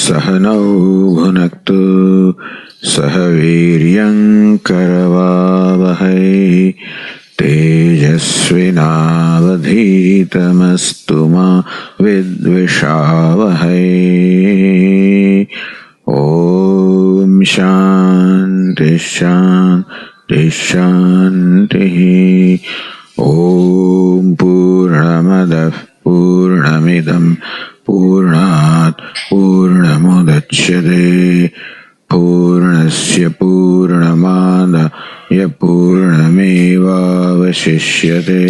सहनौ भुनक्तु सह वीर्यं करवावहै तेजस्विनावधीतमस्तु मा विद्विषावहै। ओम शांति शांति शांति। ओम पूर्णमदः पूर्णमिदं पूर्णात् पूर्णमुदच्यते पूर्णस्य पूर्णमादाय पूर्णमेवावशिष्यते।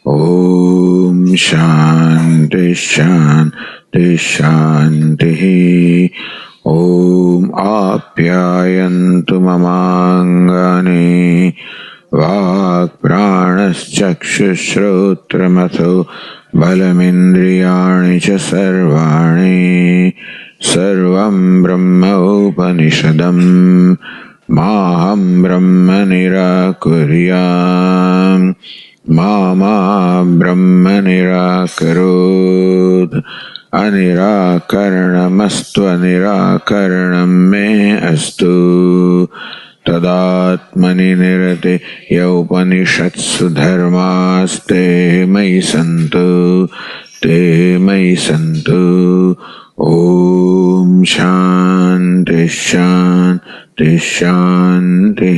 ओम शांति शांति शांति। ओम आप्यायन्तु ममाङ्गानि वाक्प्राणश्चक्षुश्रोत्रमथो बलमिन्द्रियाणि च सर्वाणि सर्वं ब्रह्म उपनिषदं माहं ब्रह्म निराकुर्याम् मा ब्रह्म निराकरोत्। अनिराकरणमस्तु अनिराकरणं मे अस्तु। तदात्मनि निरते यौपनिषत्सु धर्मास्ते मयि सन्तु ते मयि सन्तु। ओम शांति शांति शांति।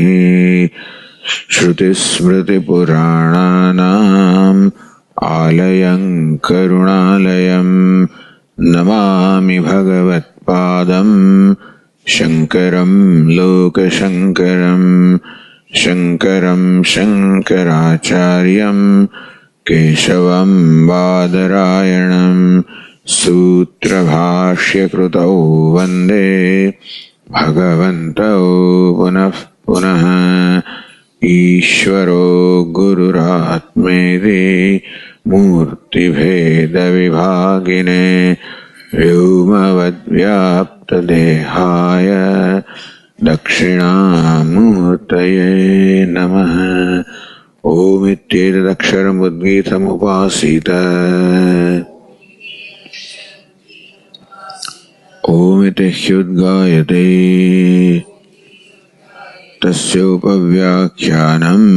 श्रुतिस्मृतिपुराणानाम् आलयं करुणालयं नमामि भगवत्पादं शङ्करं लोकशङ्करं शङ्करं शङ्कराचार्यं केशवं बादरायणं सूत्रभाष्यकृतौ वन्दे भगवन्तौ पुनः पुनः। ईश्वरो गुरुरात्मेति मूर्तिभेदविभागिने व्योमवद्व्याप्तदेहाय दक्षिणामूर्तये नमः। ओमित्येतदक्षरमुद्गीतमुपासीत ओमिति ह्युद्गायते तस्योपव्याख्यानम्।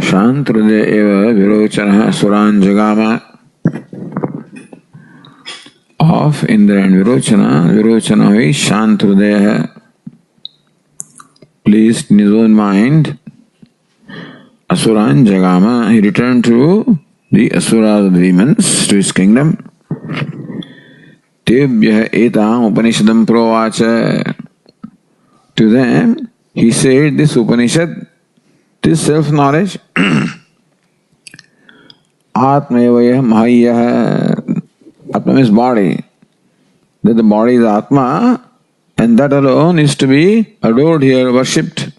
शांत हृदय एव विरोचनः सुरान् जगाम। Of Indra and Virochana, Virochana is Shant Hridaya, pleased in his own mind. Asuran Jagama, he returned to the Asuras, the demons, to his kingdom. Tebhyah etam Upanishadam provacha. To them, he said this Upanishad, this self-knowledge, Atmayavaya Mahayah. Atma means body. That the body is Atma, and that alone is to be adored here, worshipped.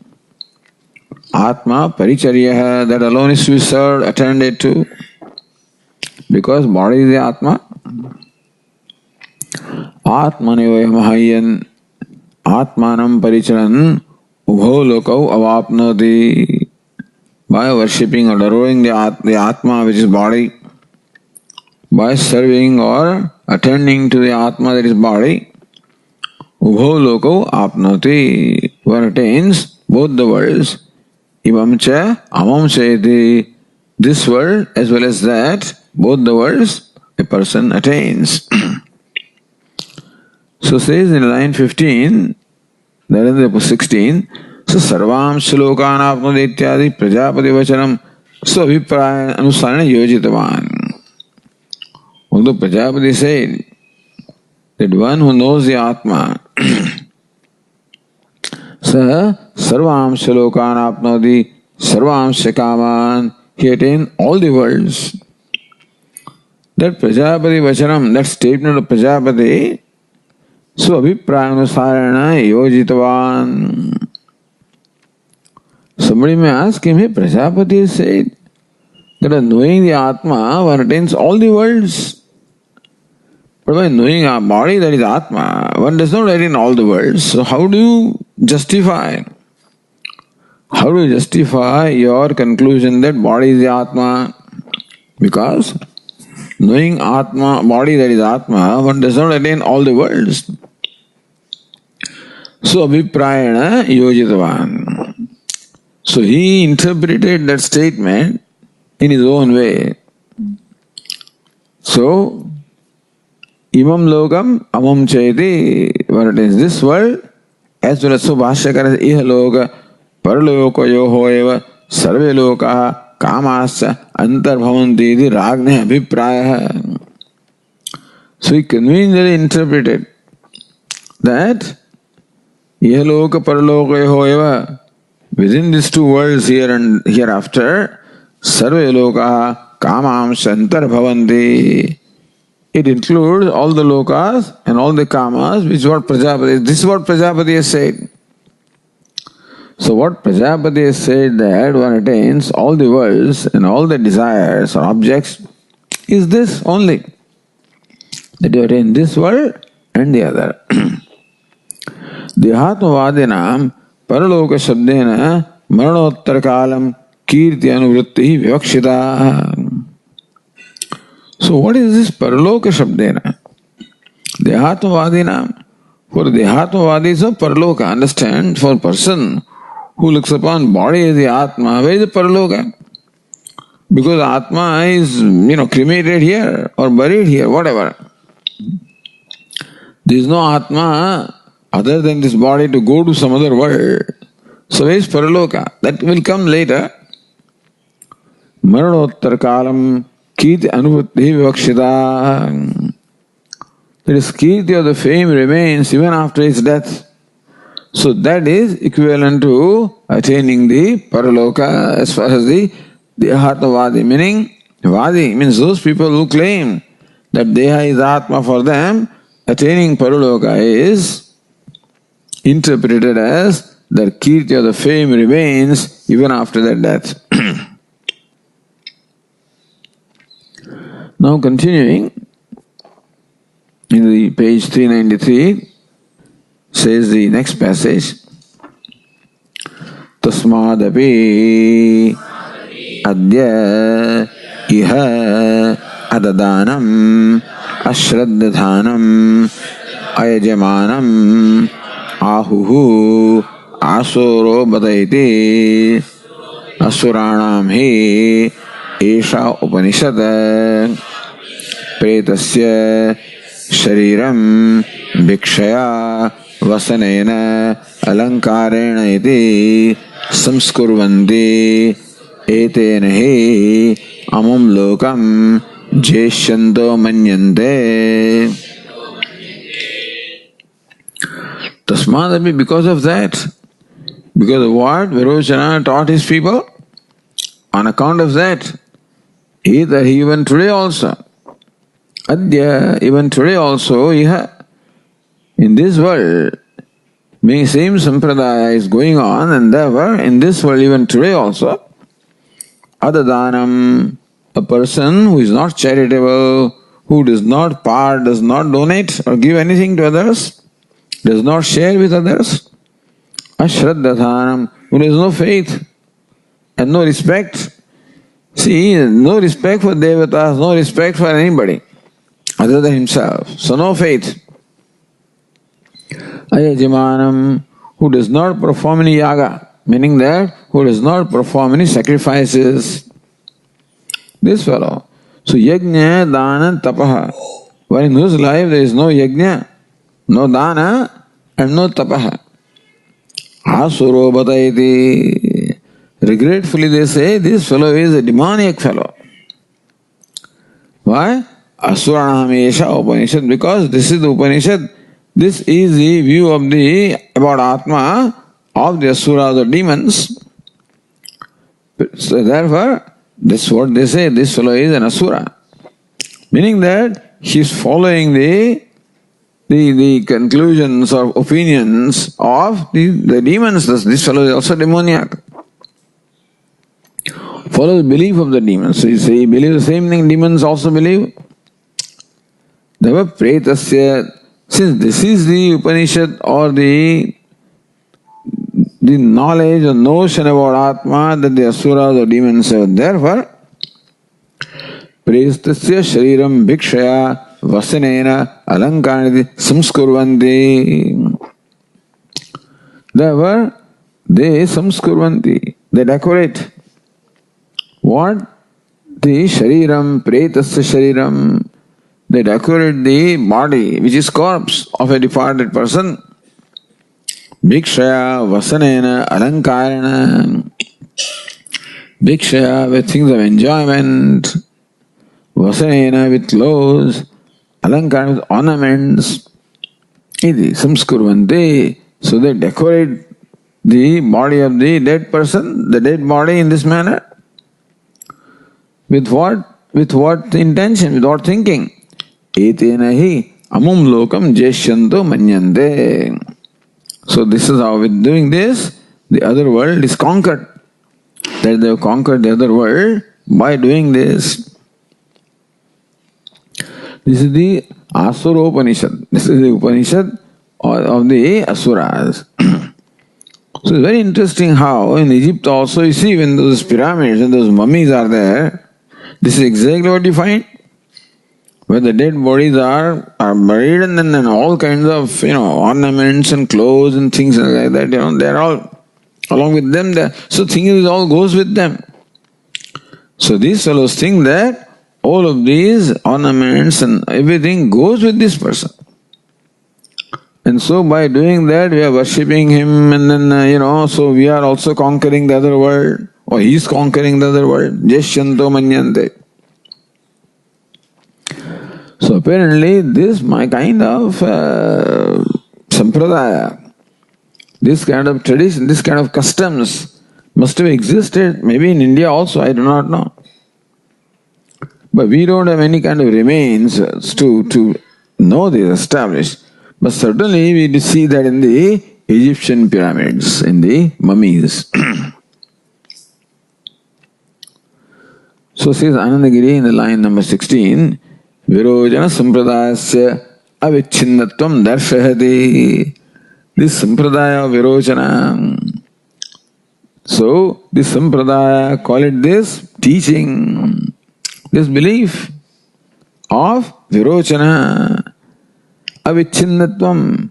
Atma Paricharya, that alone is to be served, attended to. Because body is the Atma. Atmanevaya Mahayan, Atmanam Paricharan, Ubho Lokau Avapnoti. By worshipping or adoring the Atma, which is body, by serving or attending to the Atma, that is body, Ubho Loko Apnoti, one attains both the worlds, Imam Cha, Amam Chayati, this world as well as that, both the worlds a person attains. So says in line 15, that is the 16, so Sarvam Shlokan Apnoti Ityadi Prajapati Vachanam Svabhipraya Anusarana Yojitavan. Although Prajapati said that one who knows the Atma, Sa Sarvam Shalokan Apnoti Sarvam Shakaman, he attained all the worlds. That Prajapati Vachanam, that statement of Prajapati, Svabhiprayanusarana Yojitavan. Somebody may ask him, hey, Prajapati said That by knowing the Atma, one attains all the worlds. But by knowing our body, that is Atma, one does not attain all the worlds. So how do you justify? How do you justify your conclusion that body is the Atma? Because knowing Atma, body that is Atma, one does not attain all the worlds. So abhiprayana yojitavan. So he interpreted that statement in his own way. So, imam lokam amam chaiti, what it is, this world, as well as Subhashyakara iha loka, paraloka yoho eva, sarve loka, kamasya, antarbhavanti iti ragne abhipraya. So he conveniently interpreted that iha loka, paraloka yoho eva, within these two worlds here and hereafter, sarve loka, kamamsya, antarbhavanti. It includes all the lokas and all the kamas, which is what Prajapati, this is what Prajapati has said. So what Prajapati has said, that one attains all the worlds and all the desires or objects, is this only. That you attain this world and the other. Dehatmavadinam paraloka shabdena maranottar kalam kirti anuvritti vivakshita. So what is this paraloka shabdena? Dehatmavadinam. For Dehatmavadis of paraloka, understand, for a person who looks upon body as the Atma, where is the paraloka? Because Atma is, cremated here or buried here, whatever. There is no Atma other than this body to go to some other world. So where is paraloka? That will come later. Maranottar kalam kirti anuvritti vivakshita. That is, kirti of the fame remains even after his death. So that is equivalent to attaining the paraloka as far as the Dehatmavadi. Meaning, Vadi means those people who claim that Deha is Atma for them, attaining paraloka is interpreted as that kirti of the fame remains even after their death. Now continuing, in the page 393, says the next passage, Tasmadapi adya iha adadanam ashraddadhanam ayajamanam ahuhu asuro badaiti asuranam hi esha upanishad pretasya shariram bhikshaya vasanena alankarena iti samskurvanti etena hi amam lokam jeshanto manyante. Tasmadapi, because of that, because of what Virochana taught his people, on account of that, either even today also, adya, even today also, iha, in this world, same sampradaya is going on, and therefore, in this world, even today also, adadanam, a person who is not charitable, who does not part, does not donate or give anything to others, does not share with others, ashraddadhanam, who has no faith and no respect. See, no respect for devatas, no respect for anybody other than himself. So no faith. Ayajamanam, who does not perform any yaga, meaning that who does not perform any sacrifices. This fellow. So yajna, dana, tapaha. But in whose life there is no yajna, no dana, and no tapaha. Asuro bataiti. Regretfully they say, this fellow is a demoniac fellow. Why? Asuranamesha Upanishad, because this is the Upanishad, this is the view of about Atma of the Asuras or demons. So therefore, this is what they say, this fellow is an Asura. Meaning that he is following the conclusions or opinions of the demons. This fellow is also demoniac. follows the belief of the demons. So you say he believes the same thing demons also believe. Therefore, pretasya, since this is the Upanishad or the knowledge or notion about Atma that the asuras or demons have, therefore, pretasya shariram bhikshaya vasanena alankarnati samskurvanti. Therefore, they samskurvanti, they decorate. What? The shariram, pretasya shariram, they decorate the body, which is corpse of a departed person. Bhikshaya, vasanena, alankarana. Bhikshaya with things of enjoyment. Vasanena with clothes. Alankarana with ornaments. Iti samskurvanti. So they decorate the body of the dead person, the dead body in this manner. With what? With what intention? With what thinking? Etena hi amum lokam jeshyanto manyante. So this is how with doing this, the other world is conquered. That they have conquered the other world by doing this. This is the Asura Upanishad. This is the Upanishad of the Asuras. So it's very interesting how in Egypt also you see when those pyramids and those mummies are there, this is exactly what you find. Where the dead bodies are buried and then all kinds of, ornaments and clothes and things like that, they're all along with them there. So things all goes with them. So these fellows think that all of these ornaments and everything goes with this person. And so by doing that we are worshipping him and then, so we are also conquering the other world. Or he is conquering the other world. Jeshyanto manyante. So apparently this my kind of sampradaya, this kind of tradition, this kind of customs must have existed maybe in India also, I do not know. But we don't have any kind of remains to know this established. But certainly we see that in the Egyptian pyramids, in the mummies. So says Anandagiri in the line number 16, Virojana Sampradayasya Avichinnatvam Darshahati. This Sampradaya of Virojana. So this Sampradaya, call it this teaching, this belief of Virojana Avichinnatvam,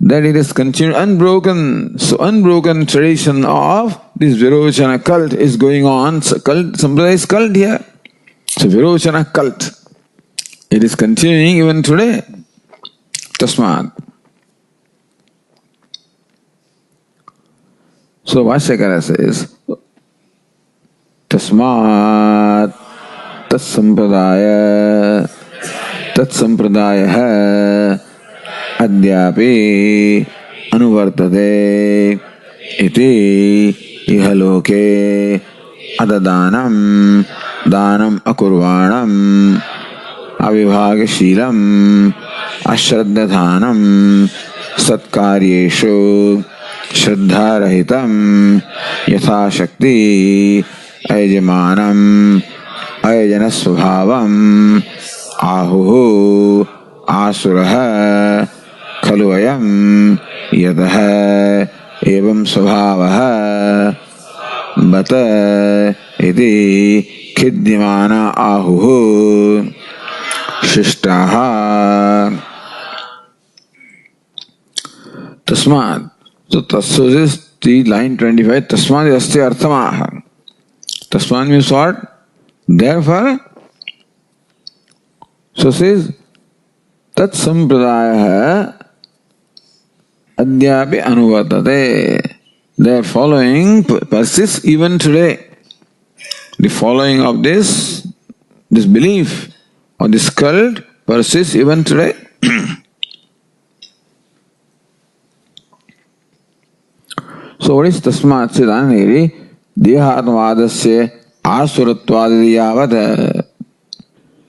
that it is continued, unbroken. So unbroken tradition of this Virojana cult is going on. So cult, Sampradaya is cult here. So Virojana cult, it is continuing even today. Tasmat. So Vashyakara says, Tasmat Tat Sampradaya Adyapi Anuvartate Iti Ihaloke Adadanam Danam Akurvanam Avibhagashilam Ashraddadhanam Satkaryeshu Shraddharahitam Yatha Shakti Ayajamanam Ayajanasvabhavam Ahuhu Asuraha Khaluayam Yataha Evam Svabhavaha Bata Iti Khidyamana Ahuhu Shishtaha. Tasmat. So Tassos is the line 25. Tasmat is Asti Arthamaha. Tasmat means what? Therefore, so says Tat Sampradaya Adyapi Anuvartate. Their following persists even today. The following of this belief or this cult persists even today. So what is Tasmat? Says Anandagiri, Dehatmavadasya Asurattvadiyavada.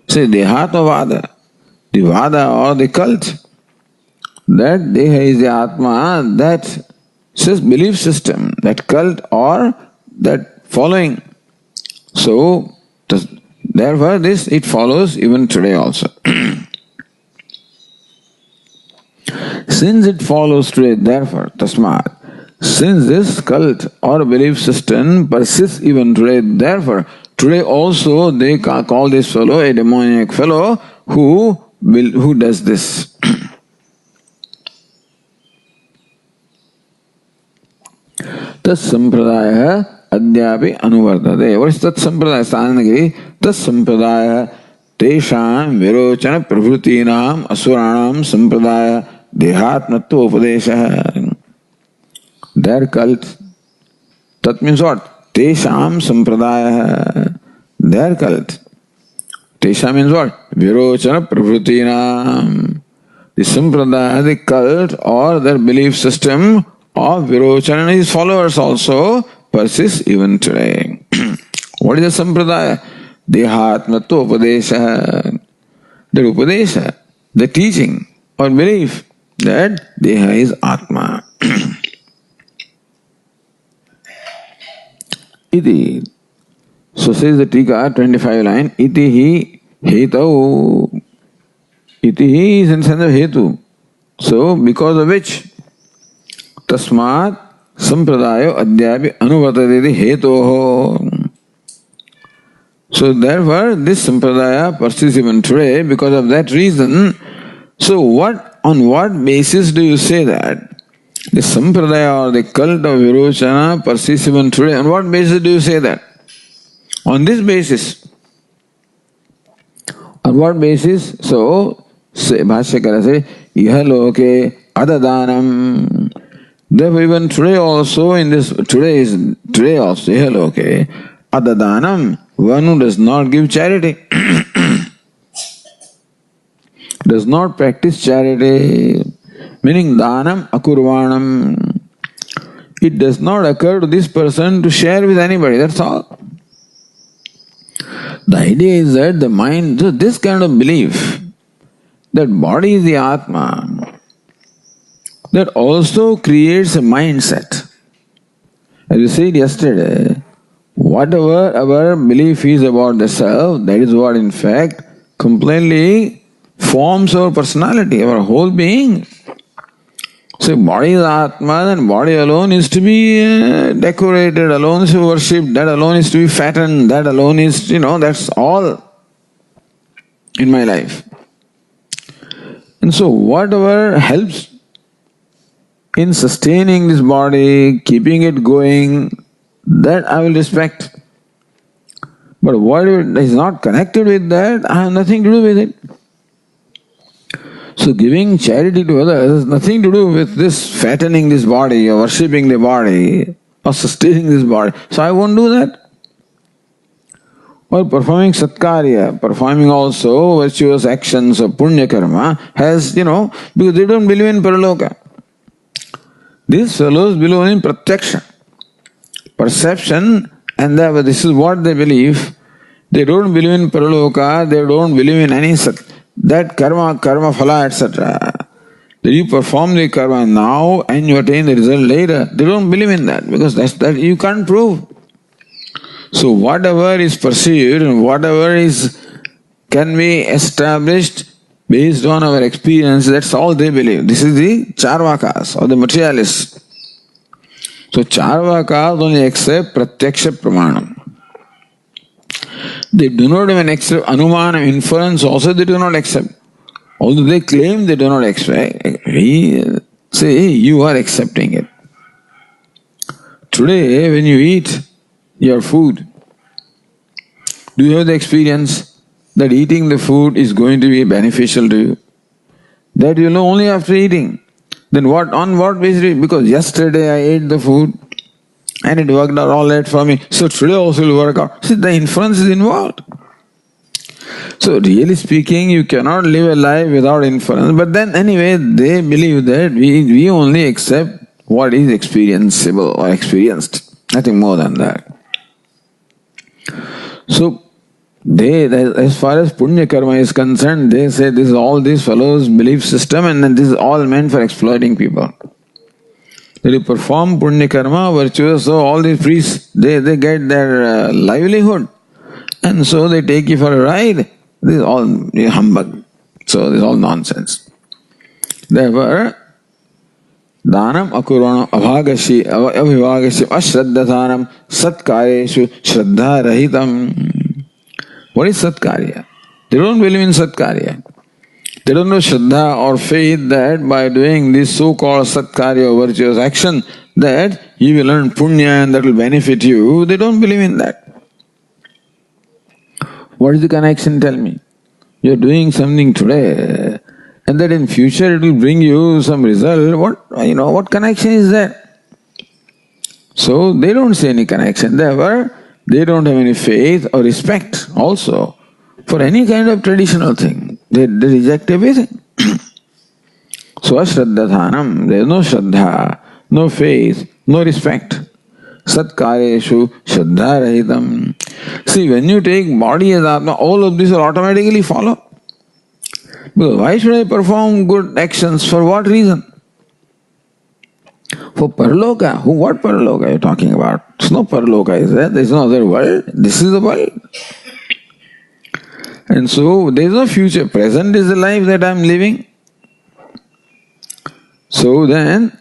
Say Dehatmavada, the Vada or the cult, that Deha is the Atma, that says belief system, that cult or that following. So, therefore this, it follows even today also. Since it follows today, therefore, tasmat, since this cult or belief system persists even today, therefore, today also they call this fellow a demoniac fellow who does this. Tat sampradaya adyapi anuvardhate. What is tat sampradaya? Stanagiri. Tat sampradaya tesham virochana pravrutinam asuranam sampradaya dehatmatva upadesha. Their cult. Tat means what? Tesham sampradaya. Their cult. Tesha means what? Virochana pravrutinam. The sampradaya, the cult or their belief system of Virochana and his followers also persists even today. What is the sampradaya? Dehatmatva upadesha. The upadesha, the teaching or belief that Deha is Atma. Iti. So says the Tika, 25 line, Iti hi hetau. Iti hi is in sense of hetu. So because of which Tasmat sampradayo adyapi anuvartadeti hetoho. So therefore this sampradaya persists even today because of that reason. So on what basis do you say that? The sampradaya or the cult of Virochana persists even today. On what basis do you say that? On this basis. On what basis? So Bhashyakara says, Iha loke adadanam. Therefore, even today also, today also, okay, adadanam, one who does not give charity, does not practice charity, meaning danam akurvanam. It does not occur to this person to share with anybody, that's all. The idea is that the mind, this kind of belief, that body is the Atma, that also creates a mindset. As we said yesterday, whatever our belief is about the self, that is what in fact completely forms our personality, our whole being. So body is Atma, then body alone is to be decorated, alone is to be worshipped, that alone is to be fattened, that alone is, that's all in my life. And so whatever helps in sustaining this body, keeping it going, that I will respect. But what is not connected with that, I have nothing to do with it. So giving charity to others has nothing to do with this fattening this body or worshipping the body or sustaining this body. So I won't do that. Or performing satkarya, performing also virtuous actions of punya karma has, because they don't believe in paraloka. These fellows believe in pratyaksha, perception, and this is what they believe. They don't believe in paraloka, they don't believe in any that karma phala, etc. That you perform the karma now and you attain the result later. They don't believe in that because that you can't prove. So whatever is perceived and whatever can be established based on our experience, that's all they believe. This is the Charvakas or the materialists. So Charvakas only accept pratyaksha pramanam. They do not even accept anumana, inference also they do not accept. Although they claim they do not accept, we say you are accepting it. Today when you eat your food, do you have the experience that eating the food is going to be beneficial to you? That you know only after eating. Then on what basis? Because yesterday I ate the food and it worked out all right for me. So today also will work out. See, the inference is involved. So really speaking, you cannot live a life without inference. But then anyway, they believe that we only accept what is experienceable or experienced. Nothing more than that. So they, as far as punya karma is concerned, they say this is all these fellows' belief system and this is all meant for exploiting people. That you perform punya karma, virtuous, so all these priests, they get their livelihood And so they take you for a ride. This is all humbug. So this is all nonsense. Therefore, Dhanam akuranam abhagashi avivagashi ashraddhasanam satkaryeshu shraddha rahitam. What is satkarya? They don't believe in satkarya. They don't know shraddha or faith that by doing this so-called satkarya or virtuous action that you will earn punya and that will benefit you. They don't believe in that. What is the connection? Tell me. You are doing something today and that in future it will bring you some result. What connection is that? So they don't see any connection. Therefore, they don't have any faith or respect also for any kind of traditional thing. They reject everything. So ashraddhathanam, there is no shraddha, no faith, no respect. Satkaryeshu shraddha rahitam. See, when you take body as Atma, all of this will automatically follow. Because why should I perform good actions? For what reason? For paraloka. What paraloka are you talking about? There's no paraloka, is there? There's no other world. This is the world. And so there is no future. Present is the life that I am living. So then,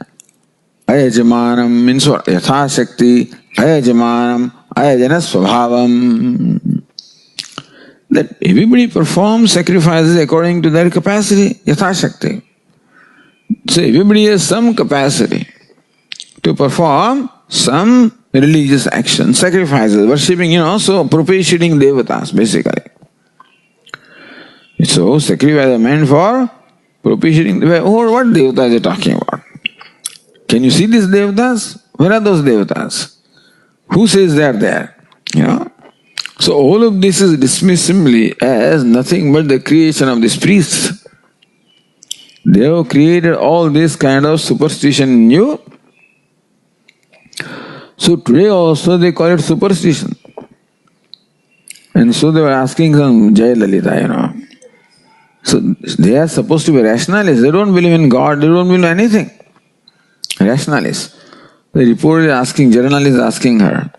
ayajamanam means what? Yatha Shakti, ayajamanam, ayajana svabhavam. That everybody performs sacrifices according to their capacity, Yatha Shakti. So everybody has some capacity to perform some religious action, sacrifices, worshipping, so propitiating devatas, basically. So sacrifice are meant for propitiating devatas. Oh, what devatas are you talking about? Can you see these devatas? Where are those devatas? Who says they are there? So all of this is dismissed simply as nothing but the creation of these priests. They have created all this kind of superstition in you. So today also they call it superstition. And so they were asking some Jai Lalita, So they are supposed to be rationalists. They don't believe in God, they don't believe in anything. Rationalists. The reporter asking, journalist asking her,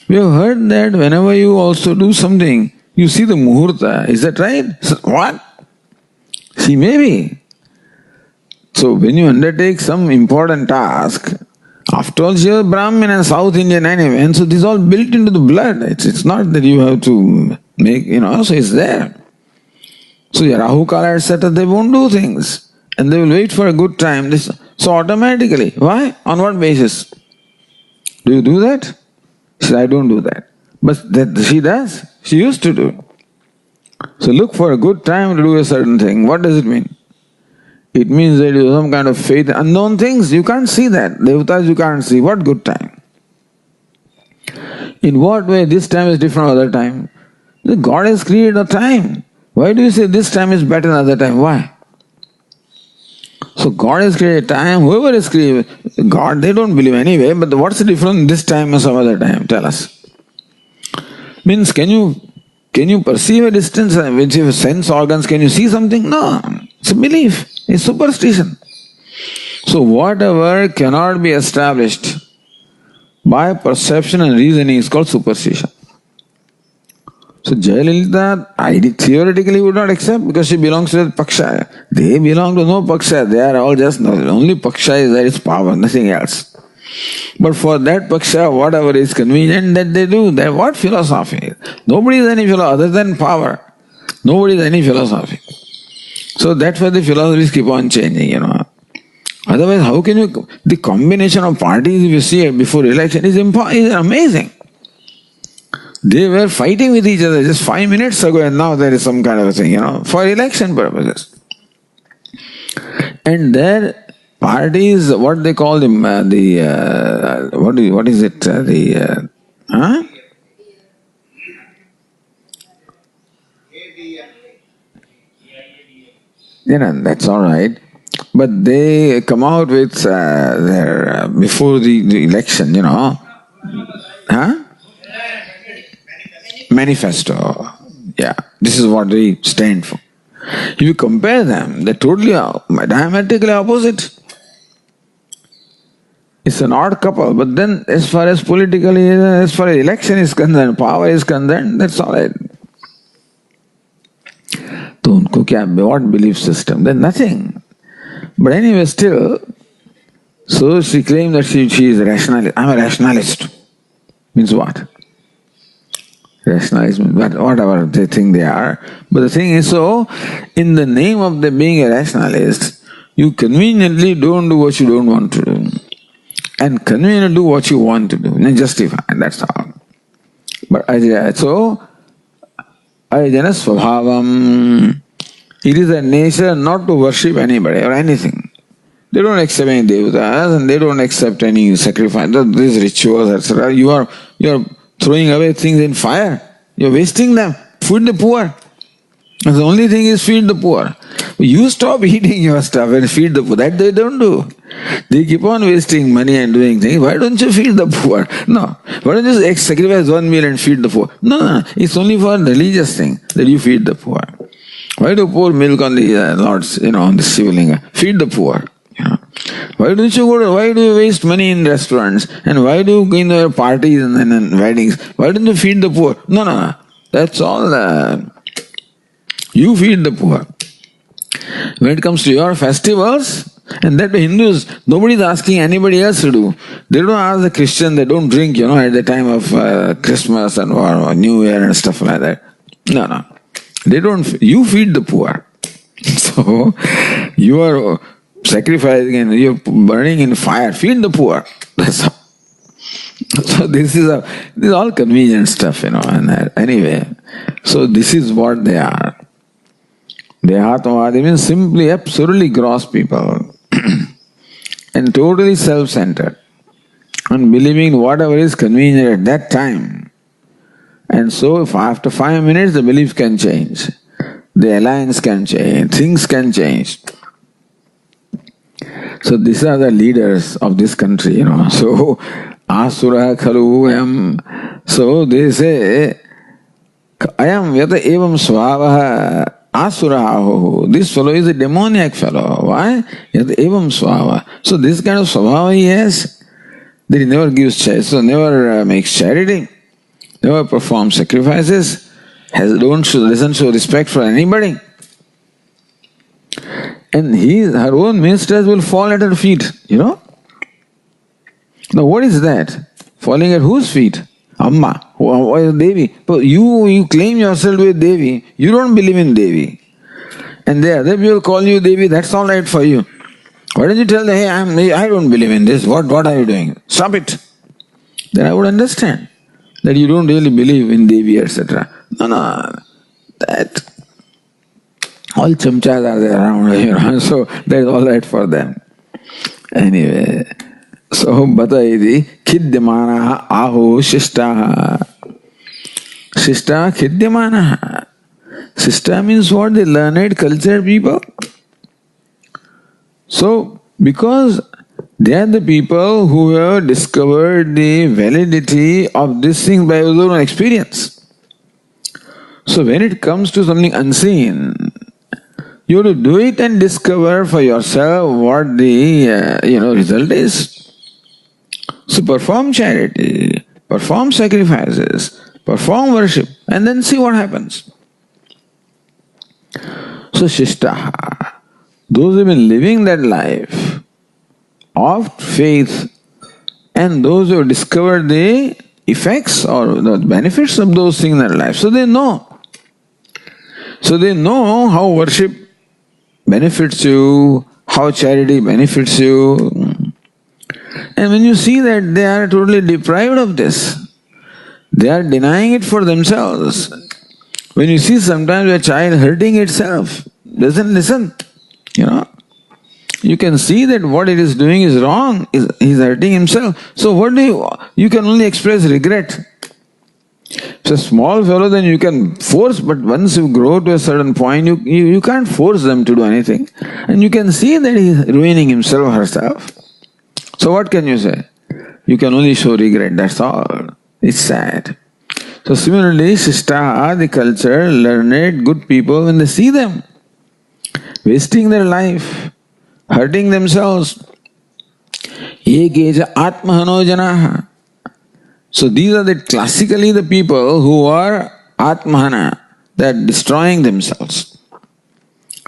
we have heard that whenever you also do something, you see the muhurta. Is that right? So, what? See, maybe. So when you undertake some important task, after all, you are Brahmin and South Indian anyway, and so this is all built into the blood. It's not that you have to make, so it's there. So Rahu Kala, etc., they won't do things. And they will wait for a good time. So automatically. Why? On what basis? Do you do that? She said, I don't do that. But that she does. She used to do. So look for a good time to do a certain thing. What does it mean? It means that you have some kind of faith. Unknown things, you can't see that. Devatas you can't see. What good time? In what way this time is different from other time? God has created a time. Why do you say this time is better than other time? Why? So God has created time, whoever has created God, they don't believe anyway, but what's the difference this time and some other time? Tell us. Means can you perceive a distance with your sense organs? Can you see something? No. It's a belief. It's superstition. So whatever cannot be established by perception and reasoning is called superstition. So Jayalalitha theoretically would not accept because she belongs to the Paksha. They belong to no Paksha. They are all just no. Only Paksha is there is power, nothing else. But for that Paksha, whatever is convenient that they do, that what philosophy? Nobody is any philosophy other than power. Nobody is any philosophy. So that's why the philosophies keep on changing, Otherwise, how can you, the combination of parties if you see it before election is amazing. They were fighting with each other just 5 minutes ago and now there is some kind of a thing, for election purposes. And their parties, what they call them, what is it, that's all right. But they come out with their, before the election, Manifesto. Yeah, this is what they stand for. If you compare them, they're totally diametrically opposite. It's an odd couple, but then as far as politically, as far as election is concerned, power is concerned, that's all right. तो उनको क्या, what belief system? Then nothing. But anyway, still, so she claimed that she is a rationalist. I'm a rationalist. Means what? Rationalist means whatever they think they are. But the thing is, so, in the name of the being a rationalist, you conveniently don't do what you don't want to do. And conveniently do what you want to do. And justify, that's all. But so, Ajana Svabhavam, it is a nature not to worship anybody or anything. They don't accept any devatas and they don't accept any sacrifice. These rituals, etc. You are throwing away things in fire. You are wasting them. Feed the poor. And the only thing is feed the poor. You stop eating your stuff and feed the poor. That they don't do. They keep on wasting money and doing things. Why don't you feed the poor? No. Why don't you just sacrifice 1 meal and feed the poor? No. It's only for religious thing that you feed the poor. Why do pour milk on the Lord's, on the Shivalinga? Feed the poor. Why do you waste money in restaurants? And why do you go in parties and weddings? Why don't you feed the poor? No. That's all. You feed the poor. When it comes to your festivals, and that Hindus, nobody is asking anybody else to do. They don't ask the Christian, they don't drink, at the time of Christmas and or New Year and stuff like that. No. They don't. You feed the poor. So, you are sacrificing and you are burning in fire. Feed the poor. That's all. So this is all convenient stuff, And anyway, so this is what they are. Dehatmavadi means simply absolutely gross people and totally self-centered and believing whatever is convenient at that time. And so if after 5 minutes the belief can change, the alliance can change, things can change. So these are the leaders of this country, So asura khalu ayam. So they say ayam yata evam swavaha asuraho. This fellow is a demoniac fellow. Why? Yata evam swava. So this kind of swabhava he has, that he never gives charity, so never makes charity, never performs sacrifices, doesn't show respect for anybody. And her own ministers will fall at her feet, Now what is that? Falling at whose feet? Amma, who is Devi? But you claim yourself to be Devi, you don't believe in Devi. And the other people call you Devi, that's all right for you. Why don't you tell them, hey, I don't believe in this, what are you doing? Stop it. Then I would understand that you don't really believe in Devi, etc. No, that all chamchas are there around, so that is all right for them. Anyway, so bataidi khidyamana aho shishtaha. Shishta khidyamana. Shishta means what? The learned, cultured people. So, because they are the people who have discovered the validity of this thing by their own experience. So when it comes to something unseen, you have to do it and discover for yourself what the result is. So perform charity, perform sacrifices, perform worship, and then see what happens. So Shishtaha, those who have been living that life of faith and those who have discovered the effects or the benefits of those things in their life, so they know. So they know how worship benefits you, how charity benefits you. And when you see that they are totally deprived of this, they are denying it for themselves. When you see sometimes a child hurting itself, doesn't listen, you can see that what it is doing is wrong, he's hurting himself. So what you can only express regret. It's a small fellow, then you can force, but once you grow to a certain point, you can't force them to do anything. And you can see that he's ruining himself or herself. So what can you say? You can only show regret, that's all. It's sad. So similarly, Shishta, the culture, learned, good people, when they see them wasting their life, hurting themselves, Ekeja Atmahano Janaha. So these are classically the people who are Atmahana. They are destroying themselves.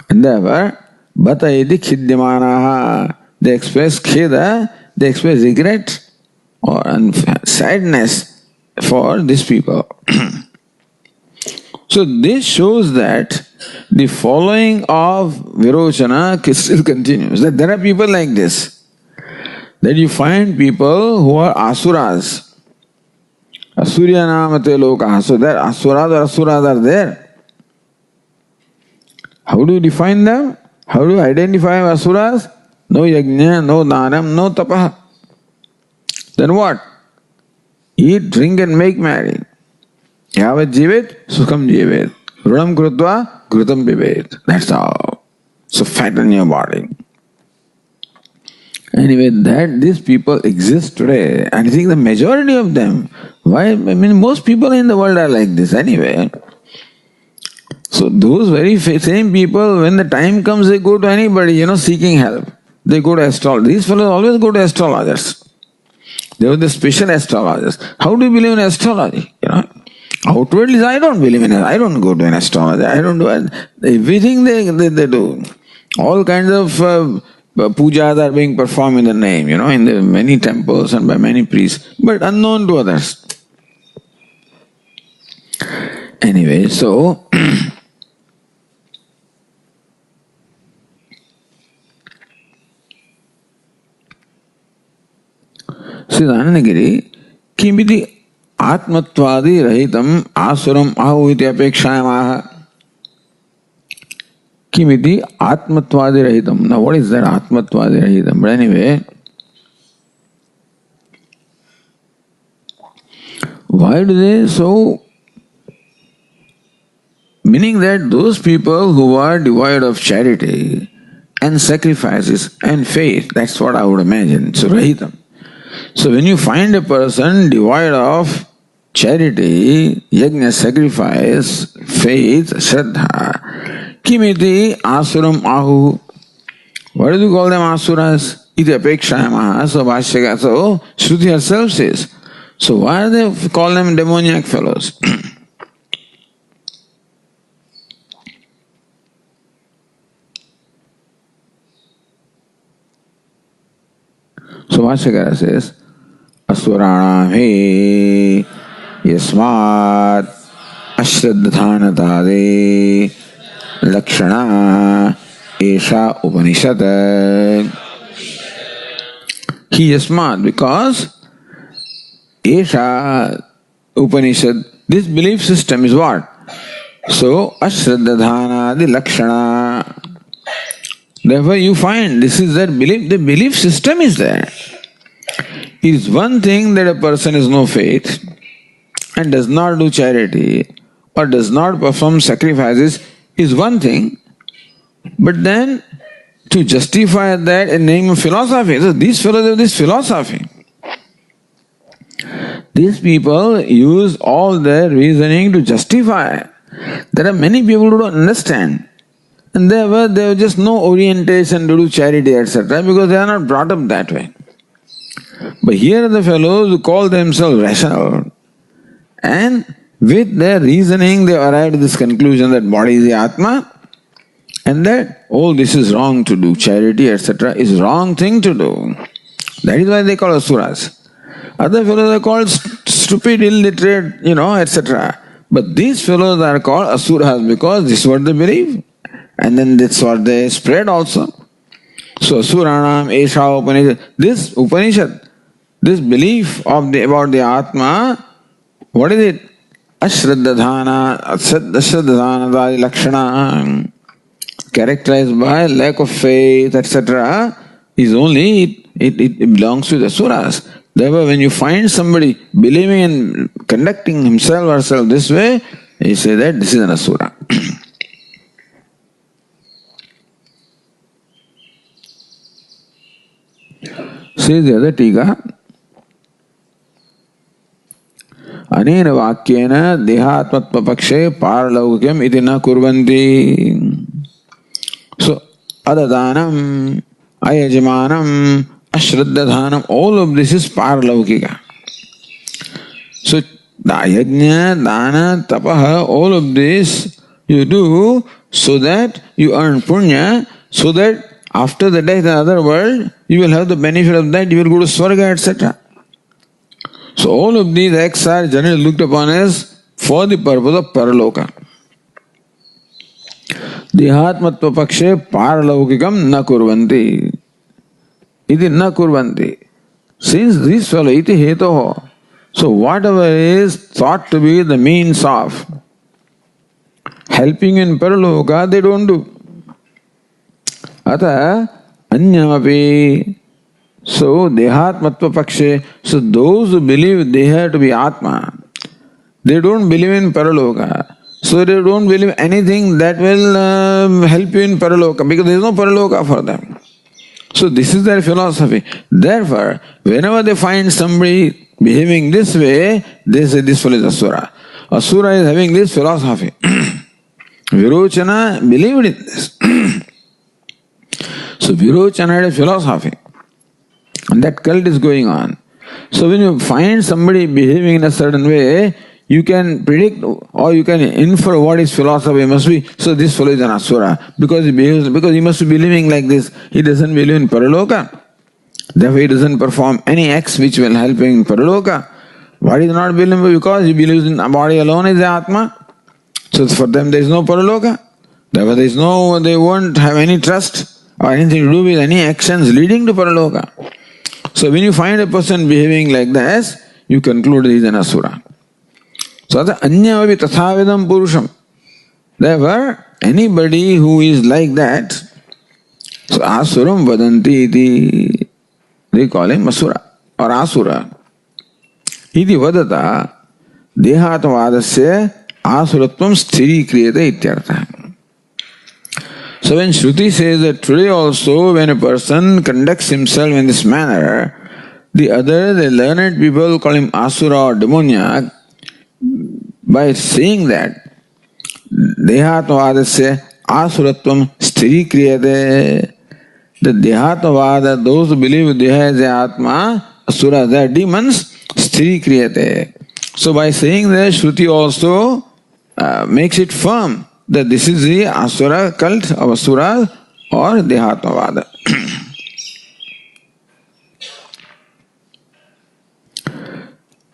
And therefore, Bhatayati Khidyamanaha. They express kheda, they express regret or sadness for these people. So this shows that the following of Virochana still continues. That there are people like this. That you find people who are asuras. Asurya namate loka. So there asuras are there. How do you define them? How do you identify asuras? No yajna, no dhanam, no tapah. Then what? Eat, drink and make merry. Yavat jivet, sukham jivet. Runam krutva, grutam pivet. That's all. So fatten your body. Anyway, that these people exist today. And I think the majority of them, why? I mean, most people in the world are like this anyway. So those very same people, when the time comes, they go to anybody, seeking help. They go to astrologers. These fellows always go to astrologers. They were the special astrologers. How do you believe in astrology? Outwardly, I don't believe in it. I don't go to an astrologer. I don't do it. Everything they do. All kinds of pujas are being performed in the name, in the many temples and by many priests, but unknown to others. Anyway, so Siddhanagiri Kimiti Atmatvadi Rahitam Asuram Ahuviti Apekshayamaha Kimiti Atmatvadi Rahitam. Now what is that Atmatvadi Rahitam? But anyway, why do they so? Meaning that those people who are devoid of charity and sacrifices and faith, that's what I would imagine. So Rahitam. So when you find a person devoid of charity, yajna, sacrifice, faith, shraddha, kimiti asuram ahu. What do you call them asuras? Iti apekshayamaha. So Bhashyaka, so Shruti herself says. So why do they call them demoniac fellows? So Bhashyakara says, Aswaranam he yasmat ashraddhanatade lakshana esha Upanishad. He yasmat, because esha Upanishad, this belief system is what? So ashraddhanatade lakshana. Therefore you find this is that belief, the belief system is there. It is one thing that a person has no faith and does not do charity or does not perform sacrifices is one thing, but then to justify that in the name of philosophy, so these fellows have this philosophy. These people use all their reasoning to justify. There are many people who don't understand. And they have just no orientation to do charity, etc., because they are not brought up that way. But here are the fellows who call themselves rational. And with their reasoning, they arrive at this conclusion that body is the Atma, and that, this is wrong to do. Charity, etc., is wrong thing to do. That is why they call asuras. Other fellows are called stupid, illiterate, etc. But these fellows are called asuras because this is what they believe. And then that's what they spread also. So Suranam, Esha Upanishad, this Upanishad, this belief about the Atma, what is it? Ashraddhana, Ashraddhana Lakshana, characterized by lack of faith, etc., is only, it belongs to the Asuras. Therefore, when you find somebody believing and conducting himself or herself this way, you say that this is an Asura. Says the other Tika, Anena Vakyena Dehatmatpapakshe Paralaukyam iti na kurvanti. So, Adadanam, Ayajamanam, ashraddha dhanam, all of this is paralaukika. So the yajna, dana, tapaha, all of this you do so that you earn punya, so that after the death in the other world, you will have the benefit of that, you will go to Swarga, etc. So all of these acts are generally looked upon as for the purpose of paraloka. Dehatmatva pakshe paralaukikam na kurvanti. Iti na kurvanti. Since this fellow, iti hetoho. So whatever is thought to be the means of helping in paraloka, they don't do. Ata anyamapi. So dehatmatva pakshe. So those who believe they have to be Atma, they don't believe in paraloka. So they don't believe anything that will help you in paraloka, because there is no paraloka for them. So this is their philosophy. Therefore, whenever they find somebody behaving this way, they say this fellow is Asura. Asura is having this philosophy. Virochana believed in this. So Virochana had a philosophy. And that cult is going on. So when you find somebody behaving in a certain way, you can predict or you can infer what his philosophy must be. So this fellow is an Asura because he must be believing like this. He doesn't believe in Paraloka. Therefore he doesn't perform any acts which will help him in Paraloka. Why is not believing? Because he believes in a body alone is the Atma. So for them there is no Paraloka. Therefore they won't have any trust or anything to do with any actions leading to Paraloka. So when you find a person behaving like this, you conclude he is an Asura. So the anyavavi tathavidam purusham. Therefore, anybody who is like that, so asuram vadanti iti, they call him Asura or Asura. Iti vadata dehatavadasya asuratvam sthiri kriyate ityartha. So when Shruti says that today also when a person conducts himself in this manner, the learned people call him Asura or demoniac. By saying that, Dehatavadasya asuratvam sthiri kriyate, the Dehatavada, those who believe Deha is Atma, Asura, they are demons, sthiri kriyate. So by saying that, Shruti also makes it firm that this is the Asura cult of Asura or Dehatavada.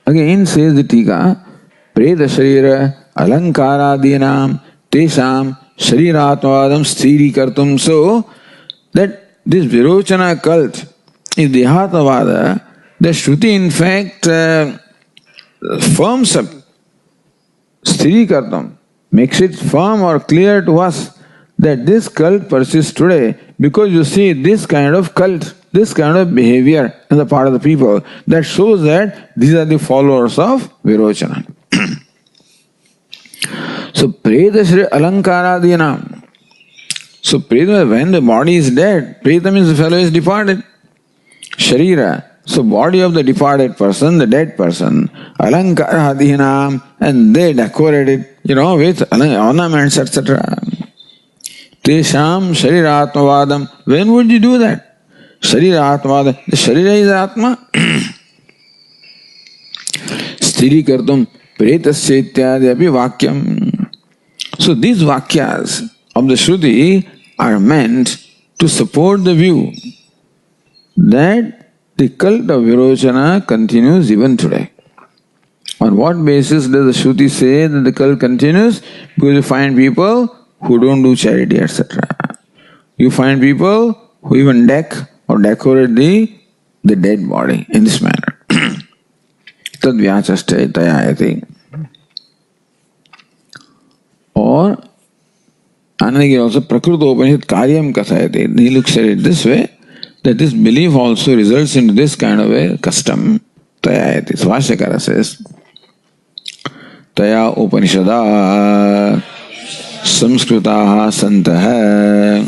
Again says the Tika, Preta Sharira Alankaradinam Tesham Shariratmavadam Sthiri Kartum. So that this Virochana cult is Dehatavada, the Shruti in fact firms up Sthiri Kartam, makes it firm or clear to us that this cult persists today because you see this kind of cult, this kind of behavior on the part of the people, that shows that these are the followers of Virochana. So Preta Shri Alankaradinam. So Preta, when the body is dead, Preta means the fellow is departed. Sharira, so body of the departed person, the dead person, Alankaradinam, and they decorate it, with ornaments, etc. Tesham Shariratmavadam. When would you do that? Shariratmavadam. The Sharira is Atma. Sthiri Kartum Pretasya Ityadi Api Vakyam. So these Vakyas of the Shruti are meant to support the view that the cult of Virochana continues even today. On what basis does the Shruti say that the cult continues? Because you find people who don't do charity, etc. You find people who even deck or decorate the dead body in this manner. Tad vyachaste tayayati. Or Anandagiri also Prakruta Upanishad Karyam Kathayati. He looks at it this way, that this belief also results into this kind of a custom. Tayayati. Svashakara says, Taya Upanishada Samskrutaha Santaha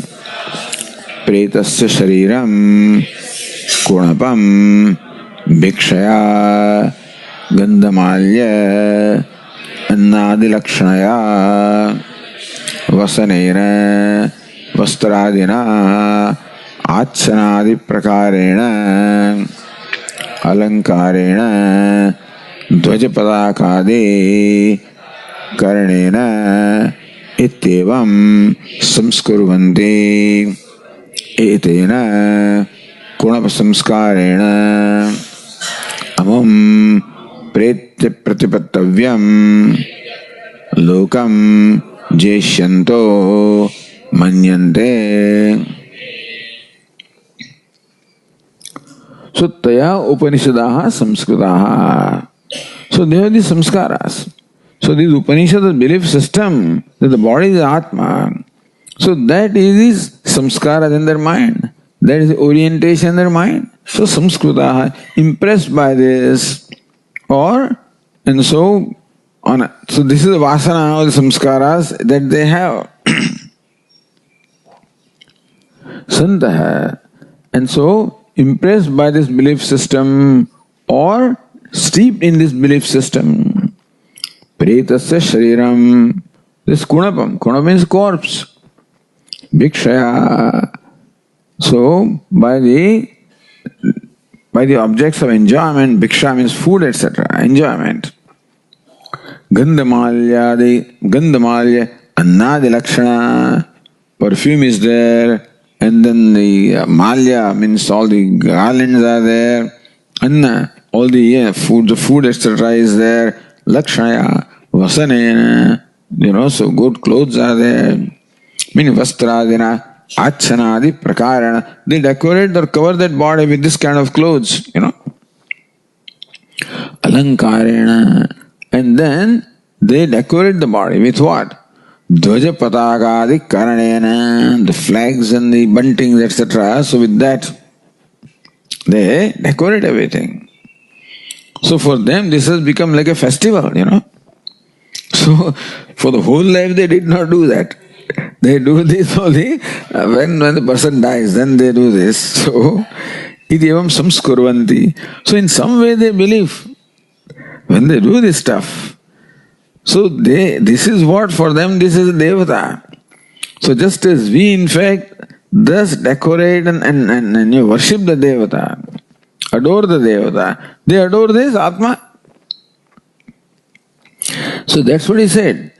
Pretasya Shariram Kunapam Bhikshaya Gandamalya Annadilakshanaya Vasanena Vastradina आच्छनादि प्रकारेण अलंकारेण ध्वज पताकादि करणेन इत्येवं संस्कुर्वन्ति एतेन कुणप संस्कारेण अमुं प्रेत्य प्रतिपत्तव्यं लोकं जेष्यन्तो मन्यन्ते. So taya Upanishadaha Samskritaha. So they have these samskaras. So this Upanishad, the belief system that the body is Atma. So that is his samskaras in their mind. That is the orientation in their mind. So Samskritaha, impressed by this, and so this is the vasana or the samskaras that they have. Santaha. And so impressed by this belief system or steeped in this belief system. Pretasya shariram. This kunapam. Kunapam means corpse. Bhikshaya. So by the objects of enjoyment, bhiksha means food, etc. Enjoyment. Gandhamalya annadi lakshana. Perfume is there. And then the malya means all the garlands are there. Anna, all the food etc. is there. Lakshaya, vasanena, so good clothes are there. Meaning vastradina, achanadi, prakarana. They decorate or cover that body with this kind of clothes, Alankarena. And then they decorate the body with what? Dhvaja patagadi karanena, the flags and the buntings, etc. So with that, they decorate everything. So for them, this has become like a festival, So for the whole life, they did not do that. They do this only when the person dies, then they do this. So, idyavam samskurvanti. So in some way they believe when they do this stuff. So this is what for them, this is Devata. So just as we in fact thus decorate and you worship the Devata, adore the Devata, they adore this Atma. So that's what he said.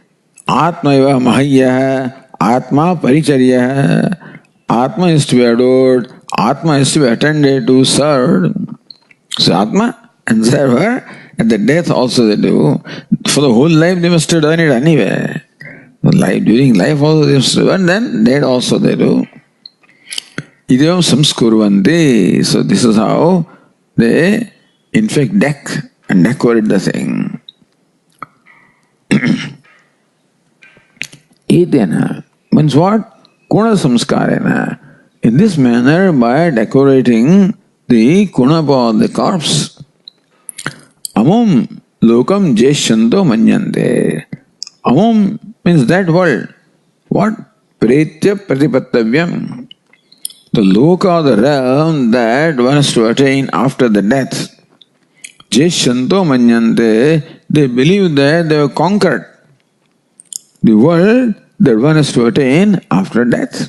Atma eva mahayya, Atma paricharya. Atma is to be adored, Atma is to be attended to, served. So Atma and server, at the death also they do. For the whole life they must have done it anyway. During life also they must have done, then dead also they do. Idyavam samskurvanti. So this is how they in fact decorate the thing. Etena means what? Kuna samskarena. In this manner, by decorating the kunapa, the corpse, amum lokam jeshanto manyante. Amum means that world. What? Pretya pratipattavyam. The loka, the realm that one has to attain after the death. Jeshanto manyante. They believe that they have conquered the world that one has to attain after death.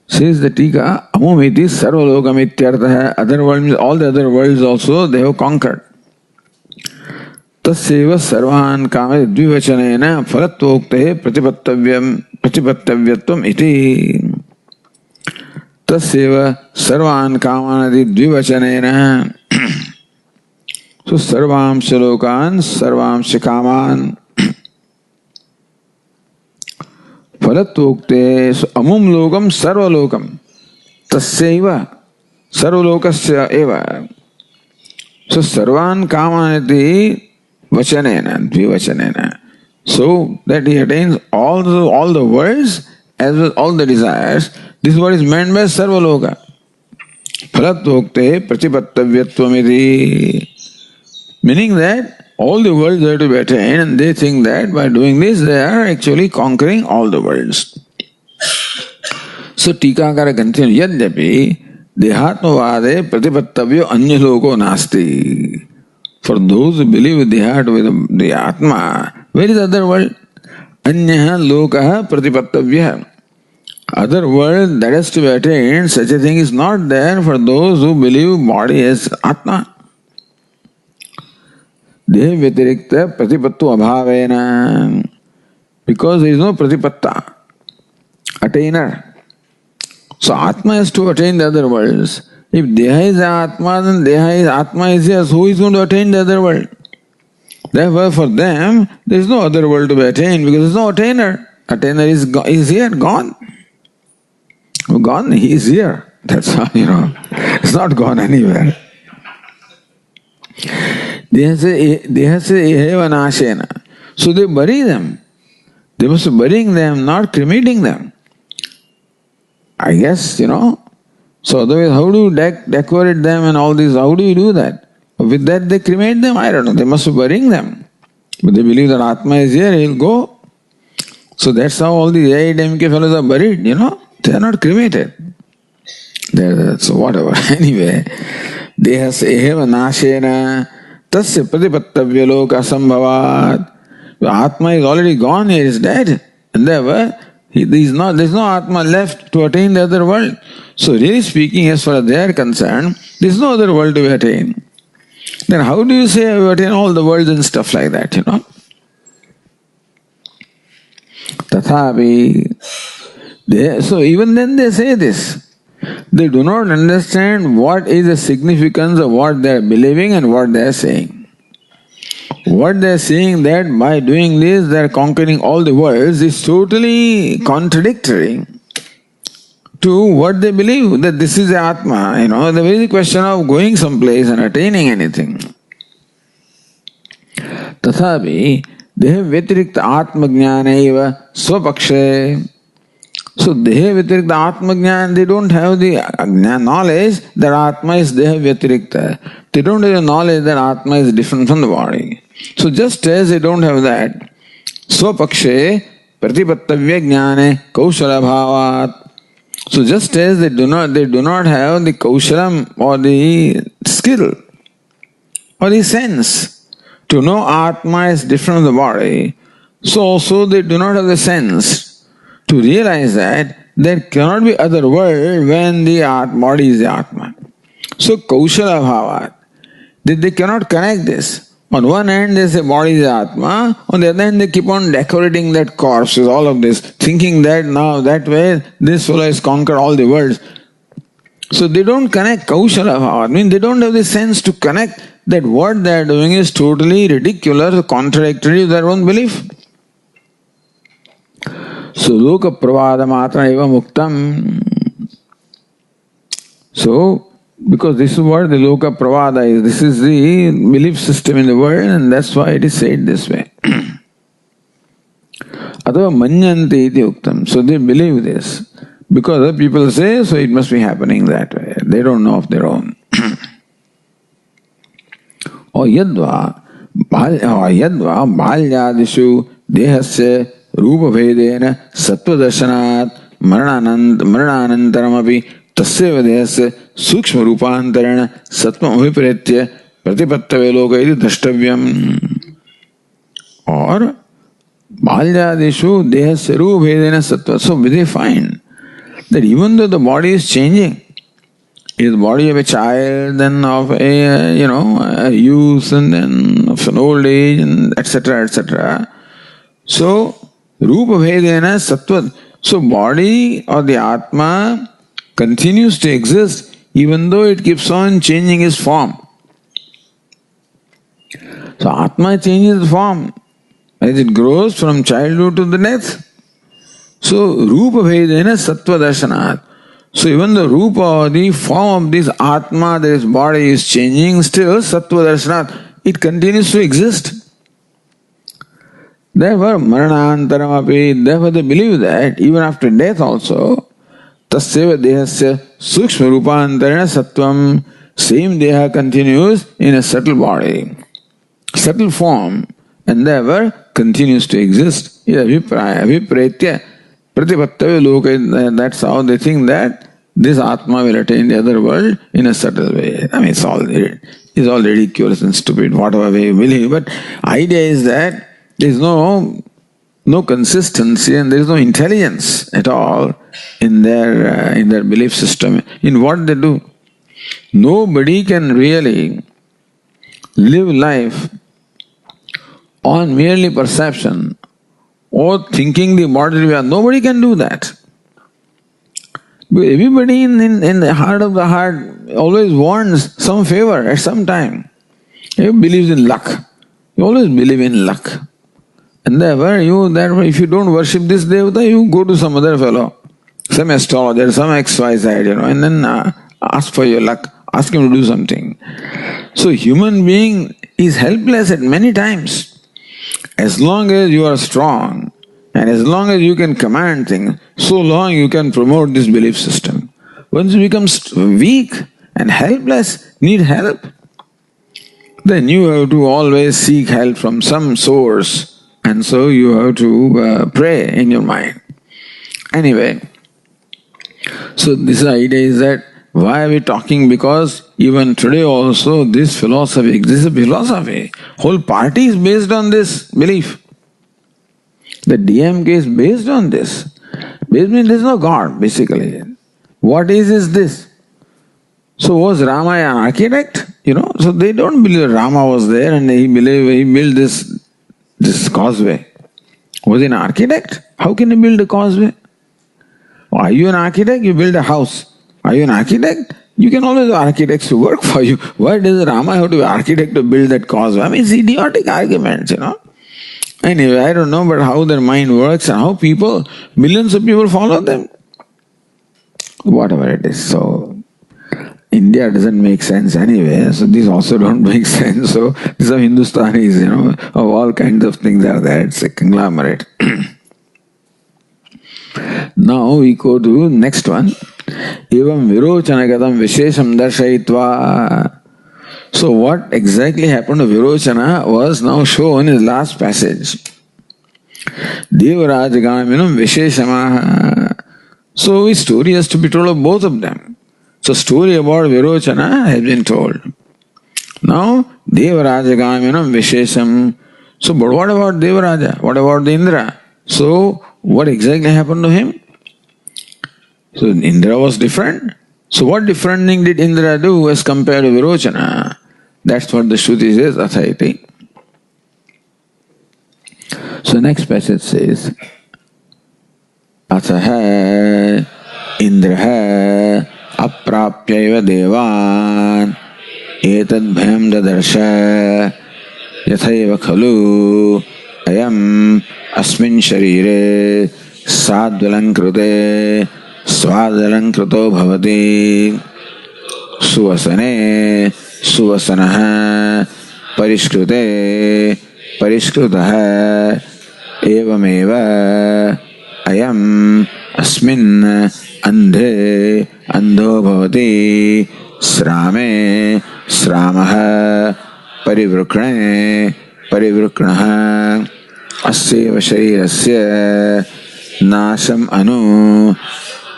Says the Tika, Amumiti sarvalokam ityartha. Other world means all the other worlds also they have conquered. Tasyeva sarvan kama dvivachanena phalatvokte pratipattavyatvam iti. Tasyeva sarvan kamanadi dvivachanena. So sarvamsha lokan, sarvamsha kaman. Phalatvokte, so amum lokam sarvalokam. Tasyeva sarvalokasya eva. So sarvan kamanati vachanena, dvivachanena. So that he attains all the worlds as well as all the desires. This is what is meant by sarvaloka. Phalatvokte pratipattavyatvam. Meaning that all the worlds are to be attained, and they think that by doing this they are actually conquering all the worlds. So Tikakara continues, Yadyapi dehatmavade pratipattavyo anya loko nasti. For those who believe with the heart, with the Atma, where is the other world? Anyah lokaha pratipattavya. Other world that is to be attained, such a thing is not there for those who believe body as Atma. Deha vyatirikta pratipattu abhavena. Because there is no pratipatta, attainer. So Atma is to attain the other worlds. If Deha is Atma, then Deha is Atma is here. So who is going to attain the other world? Therefore, for them, there is no other world to be attained because there is no attainer. Attainer is here, gone. Gone, he is here. That's how, it's not gone anywhere. They say, Evanashena. So they bury them. They must be burying them, not cremating them. I guess, So otherwise, how do you decorate them and all this? How do you do that? With that they cremate them? I don't know. They must be burying them. But they believe that Atma is here, he'll go. So that's how all the AIDMK fellows are buried, They are not cremated. So whatever. Anyway, Dehas eheva nashena tasya pratipattavya loka sambhavat. Atma is already gone, he is dead. And therefore, there's no Atma left to attain the other world. So really speaking, as far as they are concerned, there's no other world to be attained. Then how do you say you attain all the worlds and stuff like that, Tathapi. So even then they say this. They do not understand what is the significance of what they are believing and what they are saying. What they are saying that by doing this they are conquering all the worlds is totally contradictory to what they believe, that this is the Atma. The very question of going someplace and attaining anything. Tathapi deha vyatirikta atma jnana eva swapakshe. So deha vyatirikta atma jnana, they don't have the knowledge that Atma is deha vyatirikta. They don't have the knowledge that Atma is different from the body. So just as they don't have that, swapakshe pratipattavya jnane kaushala bhavat. So just as they do not have the kaushalam or the skill or the sense to know Atma is different from the body, so also they do not have the sense to realize that there cannot be other world when the body is the Atma. So kaushala bhavat, they cannot connect this. On one hand they say body is the Atma, on the other hand they keep on decorating that corpse with all of this, thinking that now that way this fellow has conquered all the worlds. So they don't connect kaushala bhavat, they don't have the sense to connect that what they are doing is totally ridiculous, contradictory to their own belief. So loka pravada matra eva muktam. So because this is what the loka pravada is. This is the belief system in the world, and that's why it is said this way. Atava manyanti iti uktam. So they believe this. Because other people say, so it must be happening that way. They don't know of their own. Or yadva balyadishu dehasya rupa vedena sattva darshanat maranantaramapi tasya vedesya सूक्ष्म रूपांतरण सत्वम अभिप्रेत्य प्रतिपत्तवे लोक इति द्रष्टव्यम. और बाल्यादिषु देहस्य रूप भेदेन सत्व. So they find that even though the body is changing, is the body of a child, then of a youth, and then of an old age, and etc., etc. So rupa vedena sattva. So body or the Atma continues to exist even though it keeps on changing its form. So Atma changes its form as it grows from childhood to the death. So Rupa Vedena Sattva Darshanat. So even the Rupa or the form of this Atma, that is body, is changing, still Sattva Darshanat, it continues to exist. Therefore Maranantaram api, therefore they believe that even after death also, Tasyeva dehasya sukshma rupantarana sattvam, same deha continues in a subtle body, subtle form, and therefore continues to exist. Vipraitya pratipattavya loka, that's how they think that this Atma will attain the other world in a subtle way. It's all ridiculous and stupid, whatever way you believe, but idea is that there is no no consistency and there is no intelligence at all in their belief system, in what they do. Nobody can really live life on merely perception or thinking the body we are. Nobody can do that. Everybody in the heart of the heart always wants some favor at some time. He believes in luck. You always believe in luck. And therefore, if you don't worship this devata, you go to some other fellow, some astrologer, some XYZ, and then ask for your luck, ask him to do something. So human being is helpless at many times. As long as you are strong, and as long as you can command things, so long you can promote this belief system. Once you become weak and helpless, need help, then you have to always seek help from some source. And so you have to pray in your mind. Anyway, so this idea is that why are we talking? Because even today also this philosophy exists. A philosophy. Whole party is based on this belief. The DMK is based on this. Based means there is no God, basically. What is this? So was Rama an architect? So they don't believe Rama was there and he built this causeway. Was he an architect? How can he build a causeway? Are you an architect? You build a house. Are you an architect? You can always have architects to work for you. Why does Rama have to be an architect to build that causeway? I mean, it's idiotic arguments, Anyway, I don't know but how their mind works and how millions of people follow them. Whatever it is. So, India doesn't make sense anyway, so these also don't make sense. So, these are Hindustanis, of all kinds of things are there. It's a conglomerate. Now we go to next one. Evam Virochanagatam Vishesham Darshayitva. So what exactly happened to Virochana was now shown in the last passage. Devarajagaminam Visheshamaha. So a story has to be told of both of them. So story about Virochana has been told. Now Devarajagaminam Vishesham. So but what about Devaraja? What about the Indra? So what exactly happened to him? So Indra was different. So what different thing did Indra do as compared to Virochana? That's what the Shruti says, Athaiti. So next passage says, Athaha Indraha aprapyaiva devan etad bhayam dadarsha yathaiva khalu ayam asmin sharire sadvalankrute swadalankruto bhavati suvasane suvasanaha parishkrute parishkrutaha evameva ayam asmin andhe andho bhavati srame sramaha parivrukne parivruknaha asyeva sharirasya nasham anu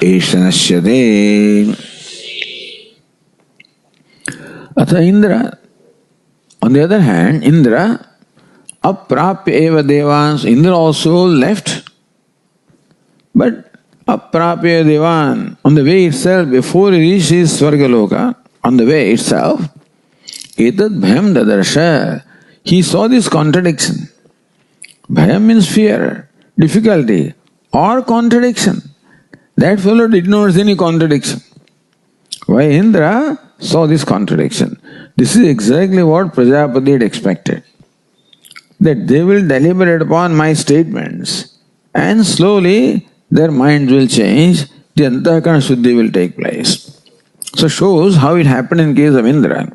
eshanashyate. Atha Indra, on the other hand, Indra aprapya eva devans, Indra also left, but aprapya devan, on the way itself, before he reached his Svargaloka, on the way itself, etad bhayam dadarsha, he saw this contradiction. Bhayam means fear, difficulty, or contradiction. That fellow did not see any contradiction. Why Indra saw this contradiction? This is exactly what Prajapati had expected. That they will deliberate upon my statements and slowly their minds will change, the Antakarana Shuddhi will take place. So shows how it happened in case of Indra.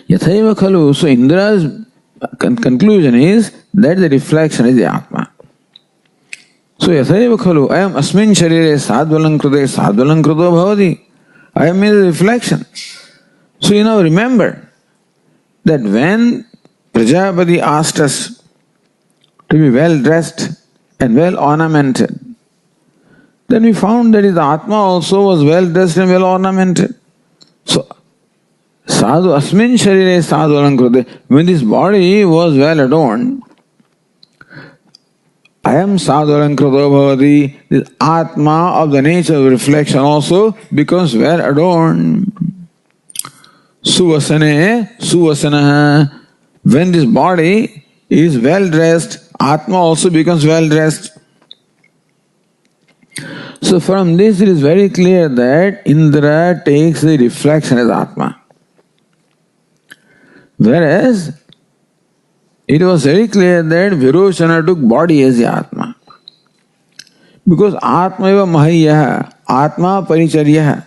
Yathaiva khalu, so Indra's conclusion is that the reflection is the Atma. So yathaiva khalu, I am asmin sharire sadvalankrute sadvalankruto bhavati. I am in the reflection. So you now remember that when Prajapati asked us to be well dressed and well ornamented, then we found that his Atma also was well dressed and well ornamented. So sadhu asmin sharire sadvalankrute, when his body was well adorned, I am sadhulankruto bhavati. This Atma of the nature of reflection also becomes well adorned. Suvasane, suvasana. When this body is well dressed, Atma also becomes well dressed. So from this it is very clear that Indra takes the reflection as Atma. Whereas it was very clear that Virochana took body as the Atma. Because Atma eva Mahayya, Atma Paricharya.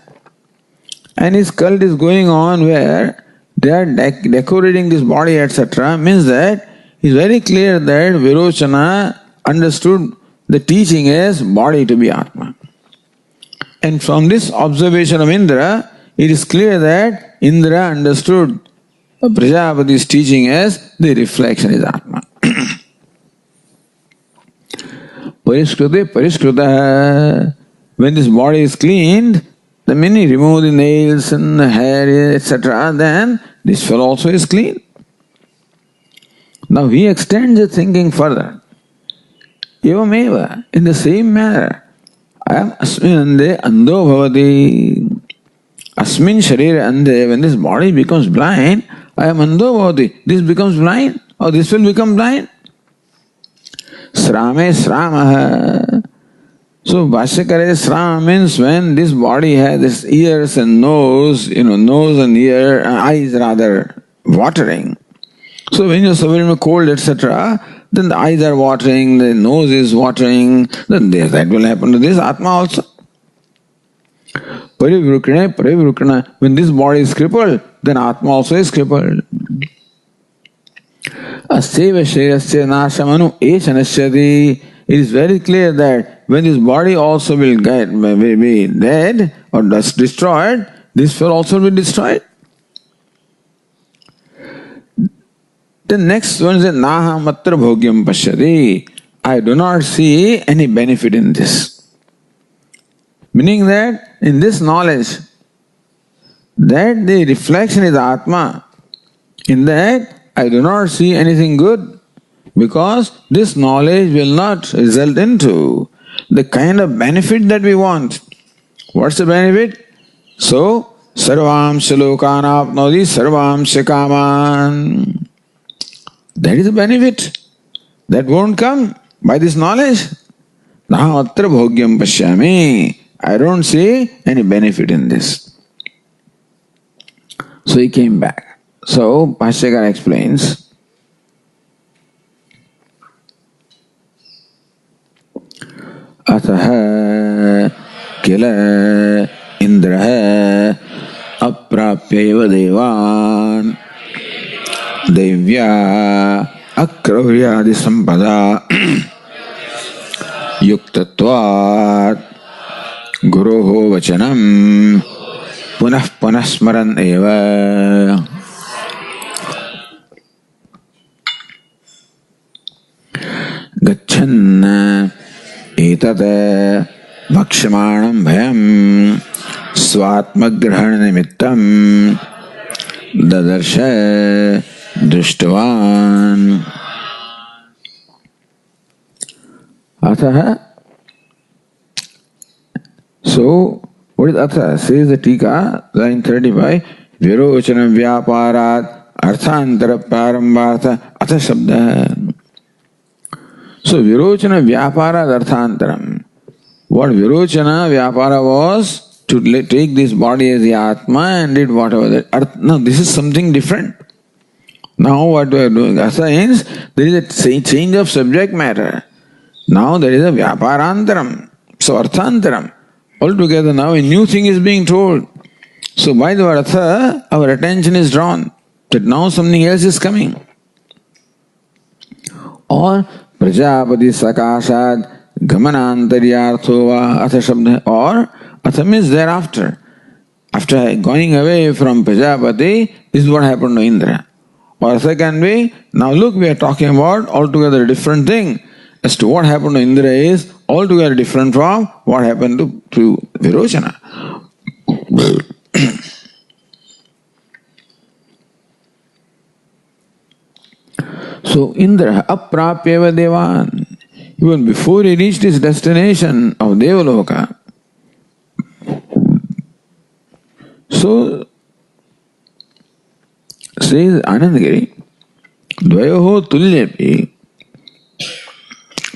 And his cult is going on where they are decorating this body, etc. Means that it's very clear that Virochana understood the teaching as body to be Atma. And from this observation of Indra, it is clear that Indra understood Prajapati's teaching as the reflection is Atma. Pariskrute Pariskrutaha. When this body is cleaned, the minute you remove the nails and the hair, etc., then this fellow also is clean. Now he extends the thinking further. Evameva, in the same manner, I am asmin ande ando bhavati. Asmin sharira ande, when this body becomes blind, I am ando bhavati. This becomes blind, or this will become blind. Srame sramaha. So Bhashyakara srama means when this body has this ears and nose, nose and ear, eyes rather, watering. So when you are suffering with cold, etc., then the eyes are watering, the nose is watering, then that will happen to this Atma also. Parivrukana, when this body is crippled, then Atma also is crippled. Aseva shirasya nashamanu eshanashyati. It is very clear that when this body also will be dead or destroyed, this will also be destroyed. The next one is Naha Matra Bhogyam Pashyati. I do not see any benefit in this. Meaning that in this knowledge, that the reflection is Atma, in that I do not see anything good, because this knowledge will not result into the kind of benefit that we want. What's the benefit? So, Sarvam Shalokan Apnodi Sarvam Shakaman. That is the benefit. That won't come by this knowledge. Now atra bhogyam pashyami. I don't see any benefit in this. So he came back. So Bhashyakara explains. Ataha kila indraha aprapyaiva devan Devya akravyadi sampada yuktatvat guroho vachanam punah smaran eva. Gachan etat bhakshamanam bhayam swatmagrahana nimittam dadarsha Drishtavan. Atha. So, what is Atha? Says the Tika, line 35, Virochana Vyaparat Arthantara Parambartha Atha Shabda. So, Virochana Vyaparat Arthantaram. What Virochana Vyapara was to take this body as the Atma and did whatever that. Now, this is something different. Now what we are doing, Asa means there is a change of subject matter. Now there is a Vyaparantaram, so Arthantaram. Altogether now a new thing is being told. So by the word Artha, our attention is drawn that now something else is coming. Or Prajapati Sakashad Gamanantaryarthova Atha Shabda. Or Atha means thereafter. After going away from Prajapati, this is what happened to Indra. Or Artha can be, now look, we are talking about altogether a different thing. As to what happened to Indra is altogether different from what happened to Virochana. So Indra aprapyeva devan. even before he reached his destination of Devaloka. So, says Anandagiri, Dvayoho tulyepi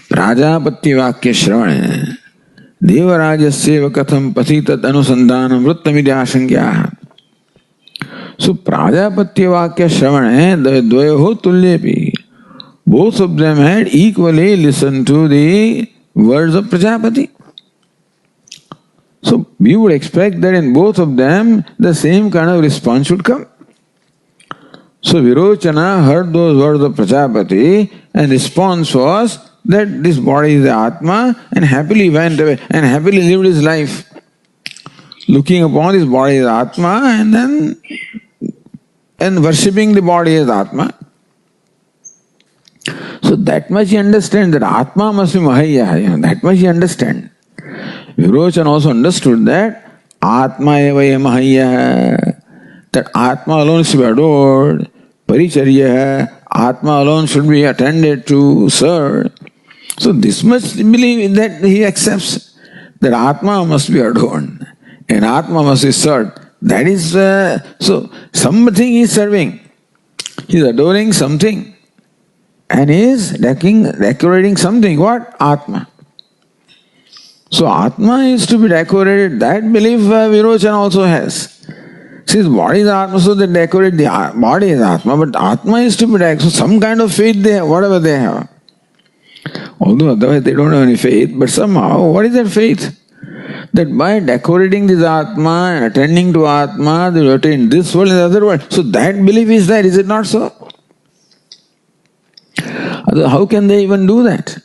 Prajapati Vakya Shravane Devarajasya Katham Pasitat Anusandanam Vrittamidya Shankya. So, Prajapati Vakya Shravane Dvayoho tulyepi, both of them had equally listened to the words of Prajapati. So, we would expect that in both of them the same kind of response should come. So Virochana heard those words of Prajapati and response was that this body is the Atma, and happily went away and happily lived his life looking upon this body as Atma and worshipping the body as Atma. So that much he understands that Atma must be Mahaya, that much he understands. Virochana also understood that Atma eva Mahaya, that Atma alone should be adored, Paricharya, Atma alone should be attended to, served. So this much belief that he accepts, that Atma must be adorned and Atma must be served. That is, so something he is serving. He is adoring something and he is decorating something. What? Atma. So Atma is to be decorated. That belief Virochana also has. Since body is Atma, so they decorate the body as Atma, but Atma is to be decorated. So some kind of faith they have, whatever they have. Although otherwise they don't have any faith, but somehow, what is that faith? That by decorating this Atma and attending to Atma, they will attain this world and the other world. So that belief is there, is it not so? How can they even do that?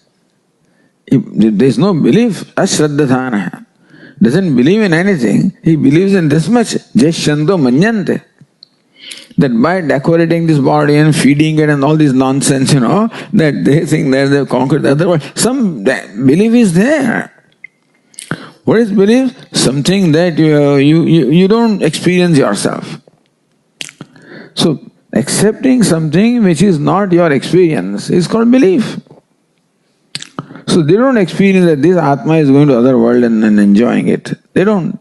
If there is no belief, ashraddhadhana, doesn't believe in anything, he believes in this much, jashyanto manyante. That by decorating this body and feeding it and all this nonsense, that they think that they've conquered the other world. Some belief is there. What is belief? Something that you don't experience yourself. So, accepting something which is not your experience is called belief. So they don't experience that this Atma is going to other world and enjoying it. They don't.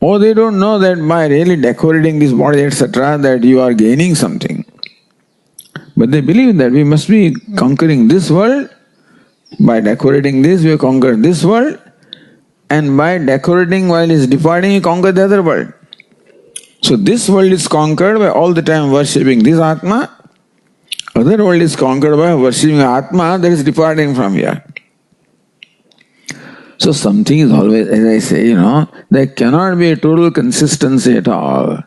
Or they don't know that by really decorating this body, etc., that you are gaining something. But they believe that we must be conquering this world. By decorating this, we conquer this world. And by decorating while he is departing, we conquer the other world. So this world is conquered by all the time worshipping this Atma. Other world is conquered by worshipping Atma that is departing from here. So something is always, as I say, there cannot be a total consistency at all.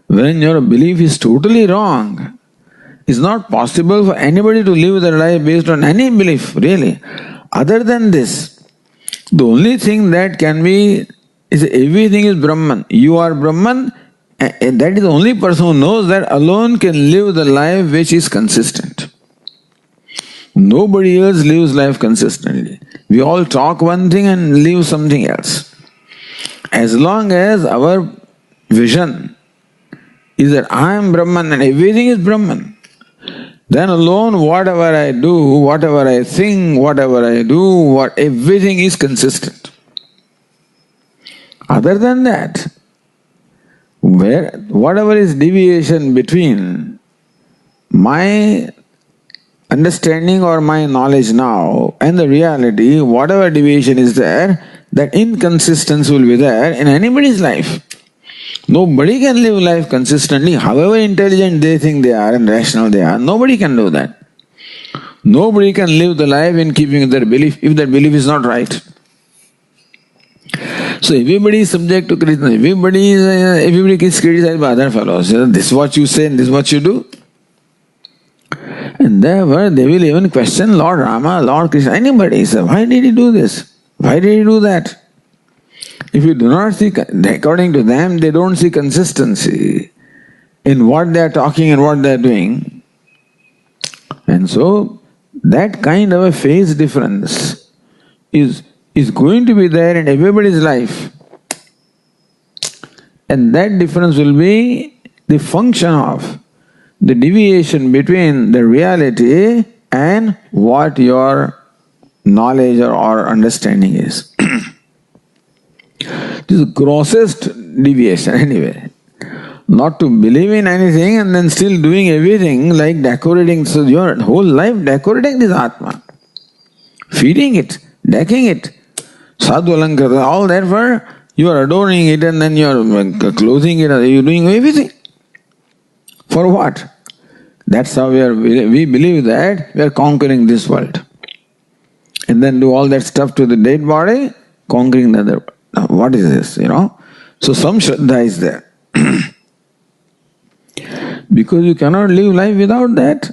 When your belief is totally wrong, it's not possible for anybody to live their life based on any belief, really. Other than this, the only thing that can be is everything is Brahman. You are Brahman, and that is the only person who knows that alone can live the life which is consistent. Nobody else lives life consistently. We all talk one thing and live something else. As long as our vision is that I am Brahman and everything is Brahman, then alone whatever I do, whatever I think, whatever I do, everything is consistent. Other than that, whatever is deviation between my understanding or my knowledge now and the reality, whatever deviation is there, that inconsistency will be there in anybody's life. Nobody can live life consistently, however intelligent they think they are and rational they are. Nobody can do that. Nobody can live the life in keeping with their belief if that belief is not right. So everybody is subject to criticism. Everybody is criticized by other fellows. This is what you say and this is what you do. And therefore they will even question Lord Rama, Lord Krishna, anybody. Say, why did he do this? Why did he do that? If you do not see, according to them, they don't see consistency in what they are talking and what they are doing. And so that kind of a phase difference is going to be there in everybody's life. And that difference will be the function of the deviation between the reality and what your knowledge or understanding is. This is the grossest deviation anyway. Not to believe in anything and then still doing everything like decorating. So your whole life decorating this Atma. Feeding it, decking it. Sadhu Alankara, all that for you are adoring it and then you are clothing it, you are doing everything. For what? That's how we believe that we are conquering this world. And then do all that stuff to the dead body, conquering the other world. Now, what is this, So some Shraddha is there. Because you cannot live life without that.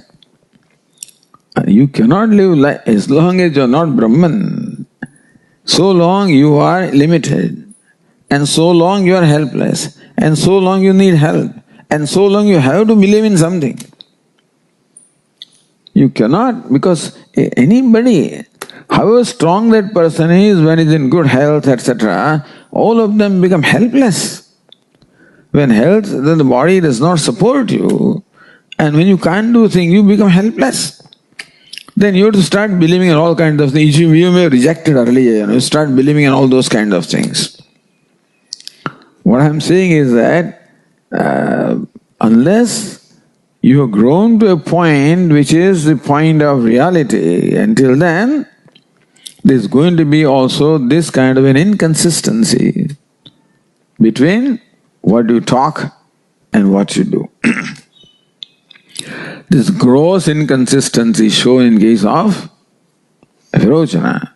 You cannot live life as long as you are not Brahman. So long you are limited. And so long you are helpless. And so long you need help. And so long you have to believe in something. You cannot, because anybody, however strong that person is when he's in good health, etc., all of them become helpless. When health, then the body does not support you, and when you can't do things, you become helpless. Then you have to start believing in all kinds of things. You may have rejected earlier, you start believing in all those kinds of things. What I'm saying is that unless you have grown to a point which is the point of reality, until then, there's going to be also this kind of an inconsistency between what you talk and what you do. This gross inconsistency shown in case of Virochana.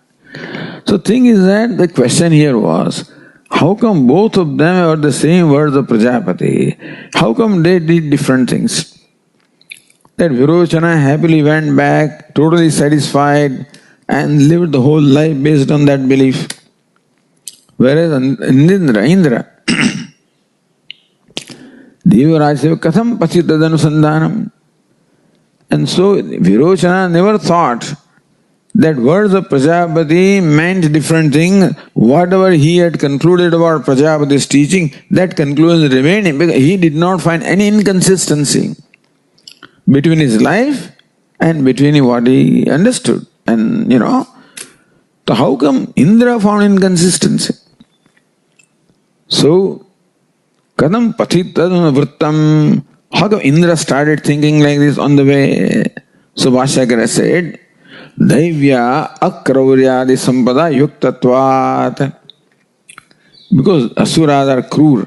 So thing is that the question here was, how come both of them are the same words of Prajapati? How come they did different things? That Virochana happily went back, totally satisfied, and lived the whole life based on that belief. Whereas Indra, Devarajya katham pachitadanusandanam. And so Virochana never thought that words of Prajapati meant different thing. Whatever he had concluded about Prajapati's teaching, that conclusion remained because he did not find any inconsistency between his life and between what he understood. And so how come Indra found inconsistency? So, kadam pathitadana vrittam. How come Indra started thinking like this on the way? So Bhashyakara said, Daivya akrauryadi sampada yuktatvat. Because asuras are cruel.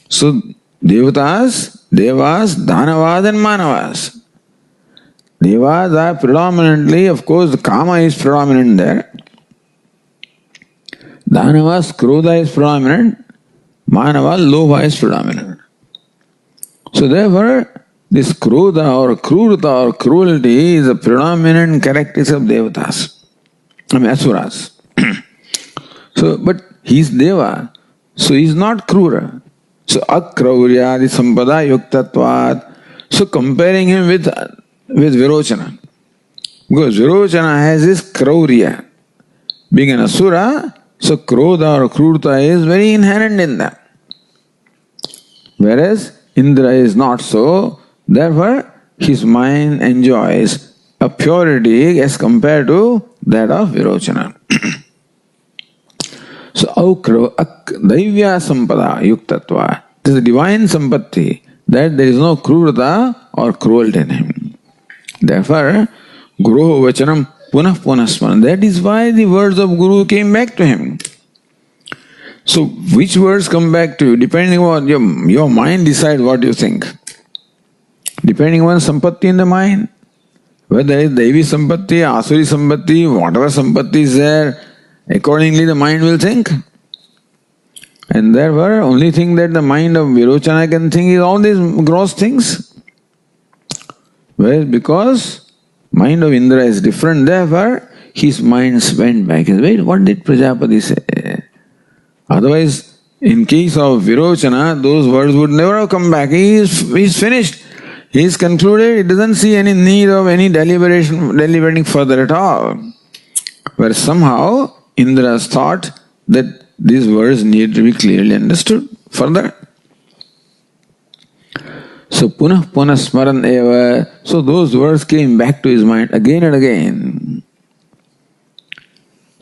So Devas, Dhanavad and Manavas. Devas are predominantly, of course, Kama is predominant there. Dhanavas, Krodha is predominant. Manava, Lobha is predominant. So therefore, this Krodha or Krurta or cruelty is a predominant characteristic of Devatas. Asuras. So, but he is Deva, so he is not Krura. So akrauryadi sampada yuktatvat. So comparing him with Virochana. Because Virochana has this kraurya. Being an asura, so Krodha or Krurta is very inherent in them. Whereas Indra is not so, therefore his mind enjoys a purity as compared to that of Virochana. So, Daivya Sampada Yuktatva. This is divine sampatti, that there is no krurata or cruelty in him. Therefore, Guru Vachanam Punah Punasman. That is why the words of Guru came back to him. So, which words come back to you? Depending on your mind decides what you think. Depending on sampatti in the mind. Whether it's Devi sampatti, Asuri sampatti, whatever sampatti is there, accordingly the mind will think. And therefore, only thing that the mind of Virochana can think is all these gross things. Whereas because mind of Indra is different, therefore his mind went back. Wait, what did Prajapati say? Otherwise, in case of Virochana, those words would never have come back. He is finished. He is concluded. He doesn't see any need of any deliberating further at all. Where somehow Indra's thought that these words need to be clearly understood further. So punah smaran eva. So those words came back to his mind again and again.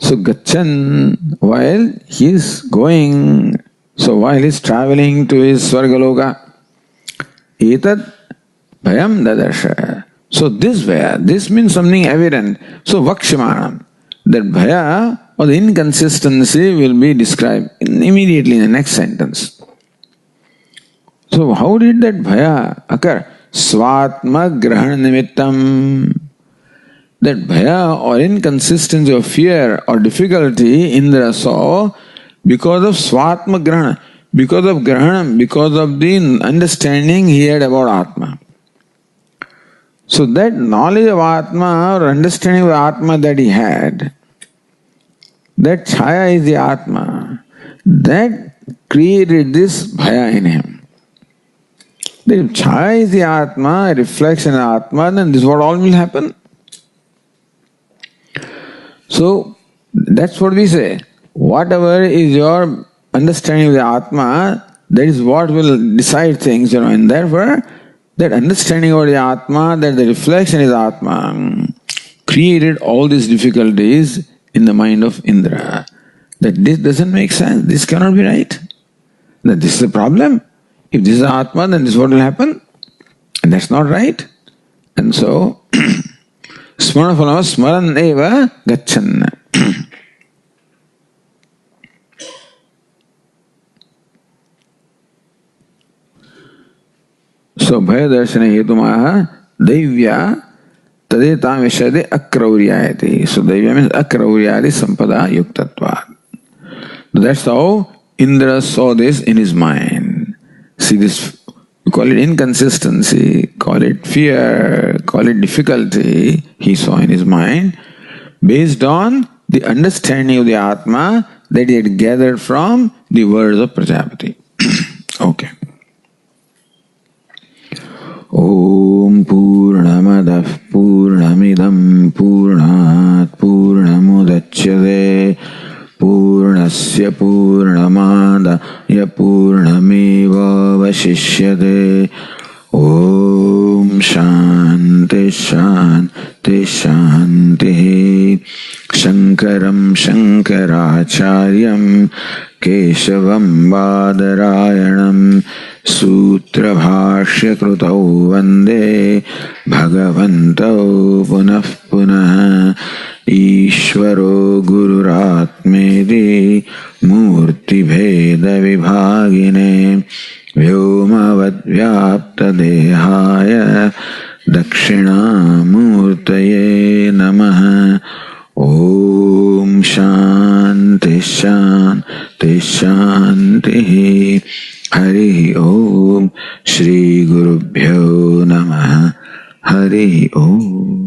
So Gachan, while he is going, so while he is traveling to his Svargaloka, Etat Bhayam Dadarsha. So this Bhaya, this means something evident. So Vakshamanam, that Bhaya or the inconsistency will be described immediately in the next sentence. So how did that Bhaya occur? Svatma Grahana Nimittam. That Bhaya or inconsistency or fear or difficulty Indra saw because of Svatma Grahana, because of Grahana, because of the understanding he had about Atma. So that knowledge of Atma or understanding of Atma that he had, that Chhaya is the Atma, that created this Bhaya in him. If Chhaya is the Atma, a reflection of Atma, then this is what all will happen. So that's what we say. Whatever is your understanding of the Atma, that is what will decide things, and therefore that understanding of the Atma, that the reflection is Atma, created all these difficulties in the mind of Indra. That this doesn't make sense, this cannot be right. That this is the problem. If this is Atma, then this is what will happen. And that's not right. And so, Smaranaphalam Smaran Eva Gachan. So, Bhaya Darshana Hetumaha Devya Tadetam Vishade Akrauryayati. So, Devya means Akrauryadi Sampada Yuktatva. That's how Indra saw this in his mind. See this, we call it inconsistency, call it fear, call it difficulty, he saw in his mind, based on the understanding of the Atma that he had gathered from the words of Prajapati. Okay. Om Purnamadah Purnamidam Purnat Purnamudachyate Purnasya Purnamadaya Purnameva Vashishyate. Om Shanti Shanti Shanti. Shankaram Shankaracharyam Keshavam Badarayanam Sutra Bhashya Krutau Vande Bhagavantau Punah Punah. Ishvaro Gururatmedi Murti Bheda Vibhagine Vyomavad Vyapta Dehaya Dakshinamurtaye Namaha. Om Shanti Shanti Shanti. Hari Om. Shri Gurubhyo Namaha. Hari Om.